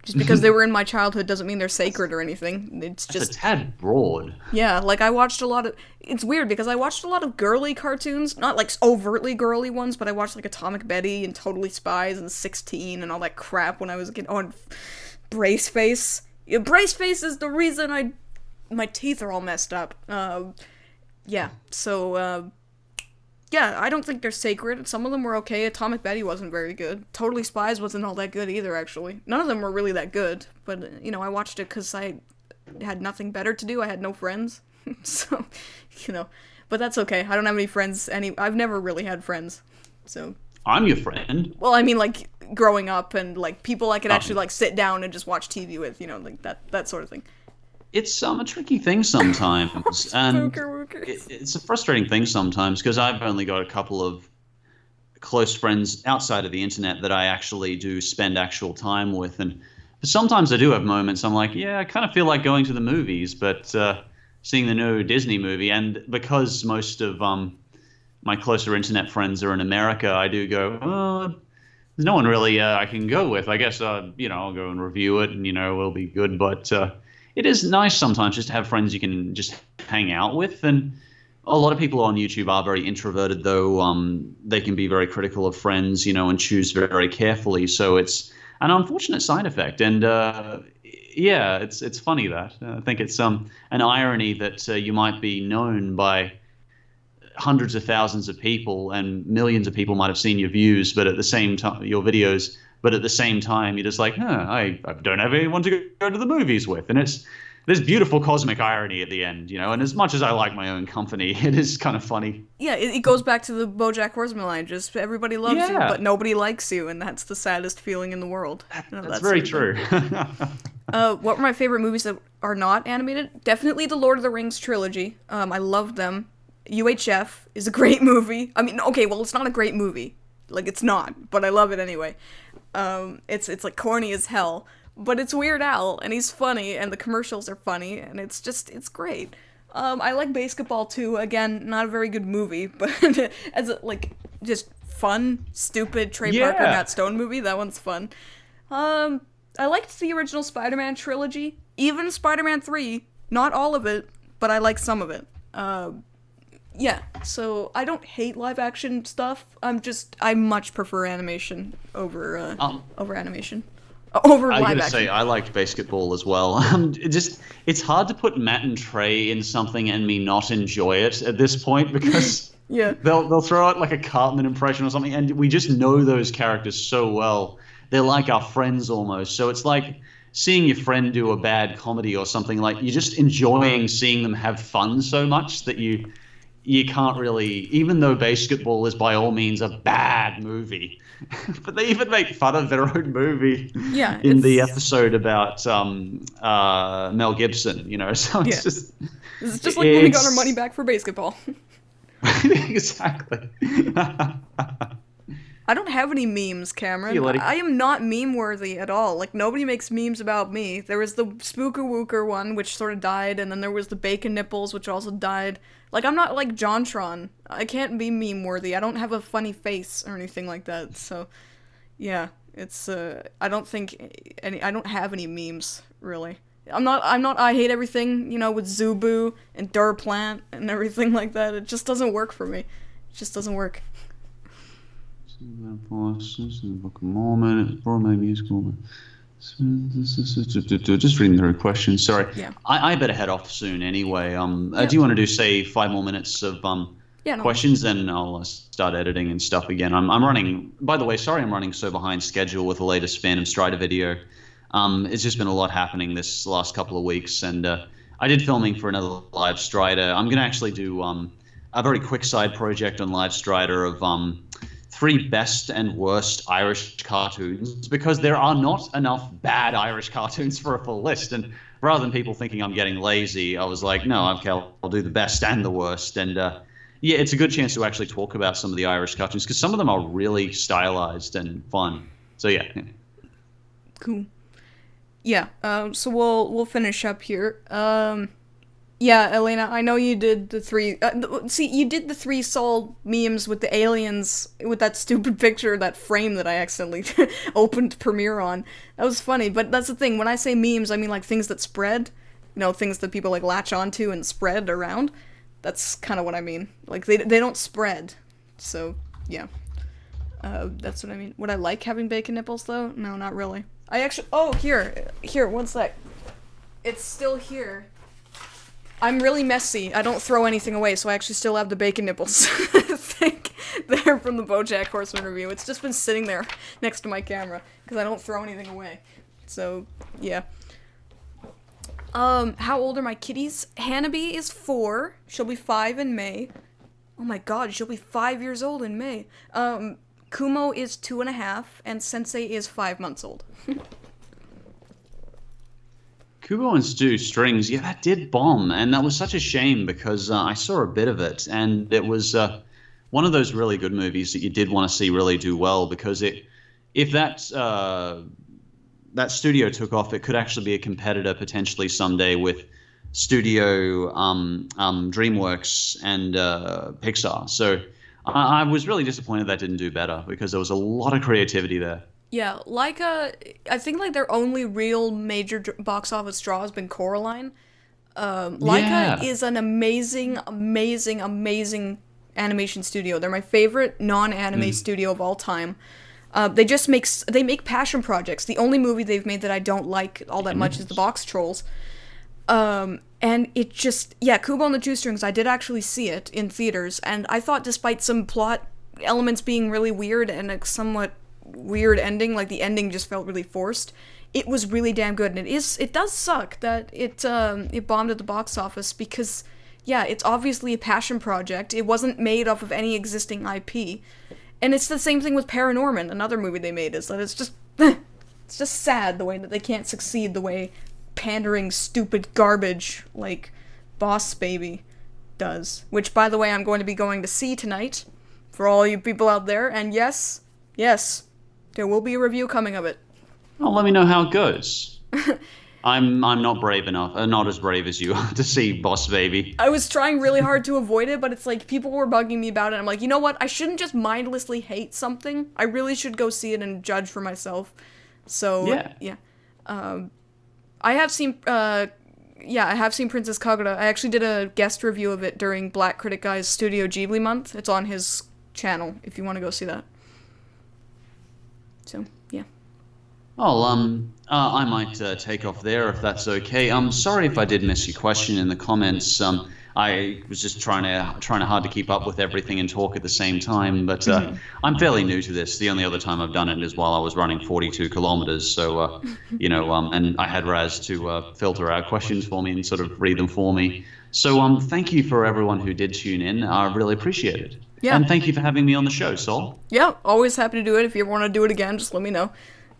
Just because they were in my childhood doesn't mean they're sacred or anything. It's just a tad broad. Yeah, like, I watched a lot of... It's weird, because I watched a lot of girly cartoons. Not, like, overtly girly ones, but I watched, like, Atomic Betty and Totally Spies and 16 and all that crap when I was a kid. Oh, and Brace Face. Brace Face is the reason my teeth are all messed up. Yeah, so, yeah, I don't think they're sacred. Some of them were okay. Atomic Betty wasn't very good. Totally Spies wasn't all that good either, actually. None of them were really that good, but, you know, I watched it because had nothing better to do. I had no friends. So, but that's okay. I don't have any friends. I've never really had friends. So. I'm your friend. Well, I mean, like, growing up and, like, people I could actually, like, sit down and just watch TV with, like, that sort of thing. It's a tricky thing sometimes, and it's a frustrating thing sometimes, because I've only got a couple of close friends outside of the internet that I actually do spend actual time with, and sometimes I do have moments I'm like, yeah, I kind of feel like going to the movies, but seeing the new Disney movie, and because most of my closer internet friends are in America, I do go, there's no one really I can go with. I guess, I'll go and review it, and, it'll be good. But it is nice sometimes just to have friends you can just hang out with. And a lot of people on YouTube are very introverted, though. They can be very critical of friends, and choose very carefully. So it's an unfortunate side effect. And yeah, it's funny that. I think it's an irony that you might be known by hundreds of thousands of people, and millions of people might have seen your views, but at the same time, your videos, but at the same time, you're just like, I don't have anyone to go to the movies with. And there's beautiful cosmic irony at the end, and as much as I like my own company, it is kind of funny. Yeah, it goes back to the BoJack Horseman line, just everybody loves you, but nobody likes you, and that's the saddest feeling in the world. That's very true. What were my favorite movies that are not animated? Definitely the Lord of the Rings trilogy. I loved them. UHF is a great movie. I mean, okay, well, it's not a great movie. Like, it's not, but I love it anyway. It's like corny as hell, but it's Weird Al, and he's funny, and the commercials are funny, and it's great. I like Basketball too. Again, not a very good movie, but as just fun, stupid Trey Parker, Matt Stone movie. That one's fun. I liked the original Spider-Man trilogy, even Spider-Man 3. Not all of it, but I like some of it. Yeah, so I don't hate live action stuff. I much prefer animation over animation. Over live action. I gotta say, I liked Basketball as well. It's hard to put Matt and Trey in something and me not enjoy it at this point, because yeah, they'll throw out like a Cartman impression or something, and we just know those characters so well. They're like our friends almost. So it's like seeing your friend do a bad comedy or something. Like, you're just enjoying seeing them have fun so much that you can't really, even though Basketball is by all means a bad movie, but they even make fun of their own movie in the episode about Mel Gibson, so it's just like when we got our money back for Basketball. Exactly. I don't have any memes, Cameron. I am not meme-worthy at all. Like, nobody makes memes about me. There was the Spooker Wooker one, which sort of died, and then there was the Bacon Nipples, which also died. Like, I'm not like JonTron. I can't be meme-worthy. I don't have a funny face or anything like that. So, yeah, it's, I don't have any memes, really. I'm not I Hate Everything, with Zubu and Durplant and everything like that. It just doesn't work for me. It just doesn't work. Book of Mormon, Broadway musical. Just reading the questions. Sorry, I better head off soon anyway. Do you want to do, say, 5 more minutes of questions? Then I'll start editing and stuff again. I'm running. By the way, sorry, I'm running so behind schedule with the latest PhantomStrider video. It's just been a lot happening this last couple of weeks, and I did filming for another live Strider. I'm gonna actually do a very quick side project on live Strider of 3 best and worst Irish cartoons, because there are not enough bad Irish cartoons for a full list. And rather than people thinking I'm getting lazy, I was like, no, okay, I'll do the best and the worst. And yeah, it's a good chance to actually talk about some of the Irish cartoons, because some of them are really stylized and fun. So yeah. Cool. Yeah. So we'll finish up here. Yeah, Elena, I know you did the 3... you did the 3 Sol memes with the aliens, with that stupid picture, that frame that I accidentally opened Premiere on. That was funny, but that's the thing. When I say memes, I mean, like, things that spread. Things that people, like, latch onto and spread around. That's kind of what I mean. Like, they don't spread. So, yeah. That's what I mean. Would I like having bacon nipples, though? No, not really. I actually... Oh, here, 1 sec. It's still here. I'm really messy. I don't throw anything away, so I actually still have the bacon nipples thing there from the BoJack Horseman review. It's just been sitting there next to my camera, because I don't throw anything away. So, yeah. How old are my kitties? Hanabi is 4. She'll be 5 in May. Oh my god, she'll be 5 years old in May. Kumo is 2.5, and Sensei is 5 months old. Kubo and Stu Strings, yeah, that did bomb, and that was such a shame because I saw a bit of it, and it was one of those really good movies that you did want to see really do well because if that studio took off, it could actually be a competitor potentially someday with Studio DreamWorks and Pixar. So I was really disappointed that didn't do better because there was a lot of creativity there. Yeah, Laika, I think like their only real major box office draw has been Coraline. Laika Yeah. is an amazing, amazing, amazing animation studio. They're my favorite non-anime Mm. studio of all time. They make passion projects. The only movie they've made that I don't like all that much is The Box Trolls. And it just, yeah, Kubo and the Two Strings, I did actually see it in theaters, and I thought despite some plot elements being really weird and a somewhat weird ending, like the ending just felt really forced, it was really damn good. And it does suck that it bombed at the box office because, yeah, it's obviously a passion project. It wasn't made off of any existing IP. And it's the same thing with Paranorman, another movie they made, is that it's just it's just sad the way that they can't succeed the way pandering stupid garbage like Boss Baby does. Which, by the way, I'm going to be going to see tonight for all you people out there. And yes, there will be a review coming of it. Well, let me know how it goes. I'm not brave enough, not as brave as you are to see Boss Baby. I was trying really hard to avoid it, but it's like people were bugging me about it. I'm like, you know what? I shouldn't just mindlessly hate something. I really should go see it and judge for myself. So yeah. I have seen Princess Kaguya. I actually did a guest review of it during Black Critic Guy's Studio Ghibli month. It's on his channel if you want to go see that. So yeah. Oh, I might take off there if that's okay. I'm sorry if I did miss your question in the comments. I was just trying hard to keep up with everything and talk at the same time. But I'm fairly new to this. The only other time I've done it is while I was running 42 kilometers. So, and I had Raz to filter out questions for me and sort of read them for me. So, thank you for everyone who did tune in. I really appreciate it. Yeah. And thank you for having me on the show, Sol. Yeah, always happy to do it. If you ever want to do it again, just let me know.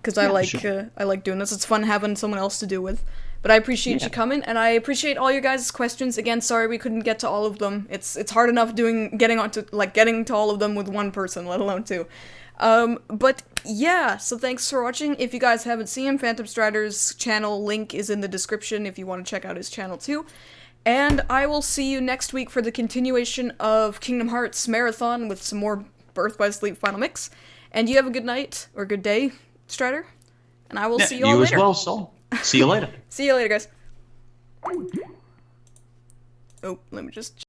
Because I like doing this. It's fun having someone else to do with. But I appreciate you coming, and I appreciate all your guys' questions. Again, sorry we couldn't get to all of them. It's hard enough getting to all of them with one person, let alone two. But yeah, so thanks for watching. If you guys haven't seen PhantomStrider's channel, link is in the description if you want to check out his channel too. And I will see you next week for the continuation of Kingdom Hearts Marathon with some more Birth by Sleep Final Mix. And you have a good night, or good day, Strider. And I will see you all later. You as well, Sol. See you later. See you later, guys. Oh, let me just...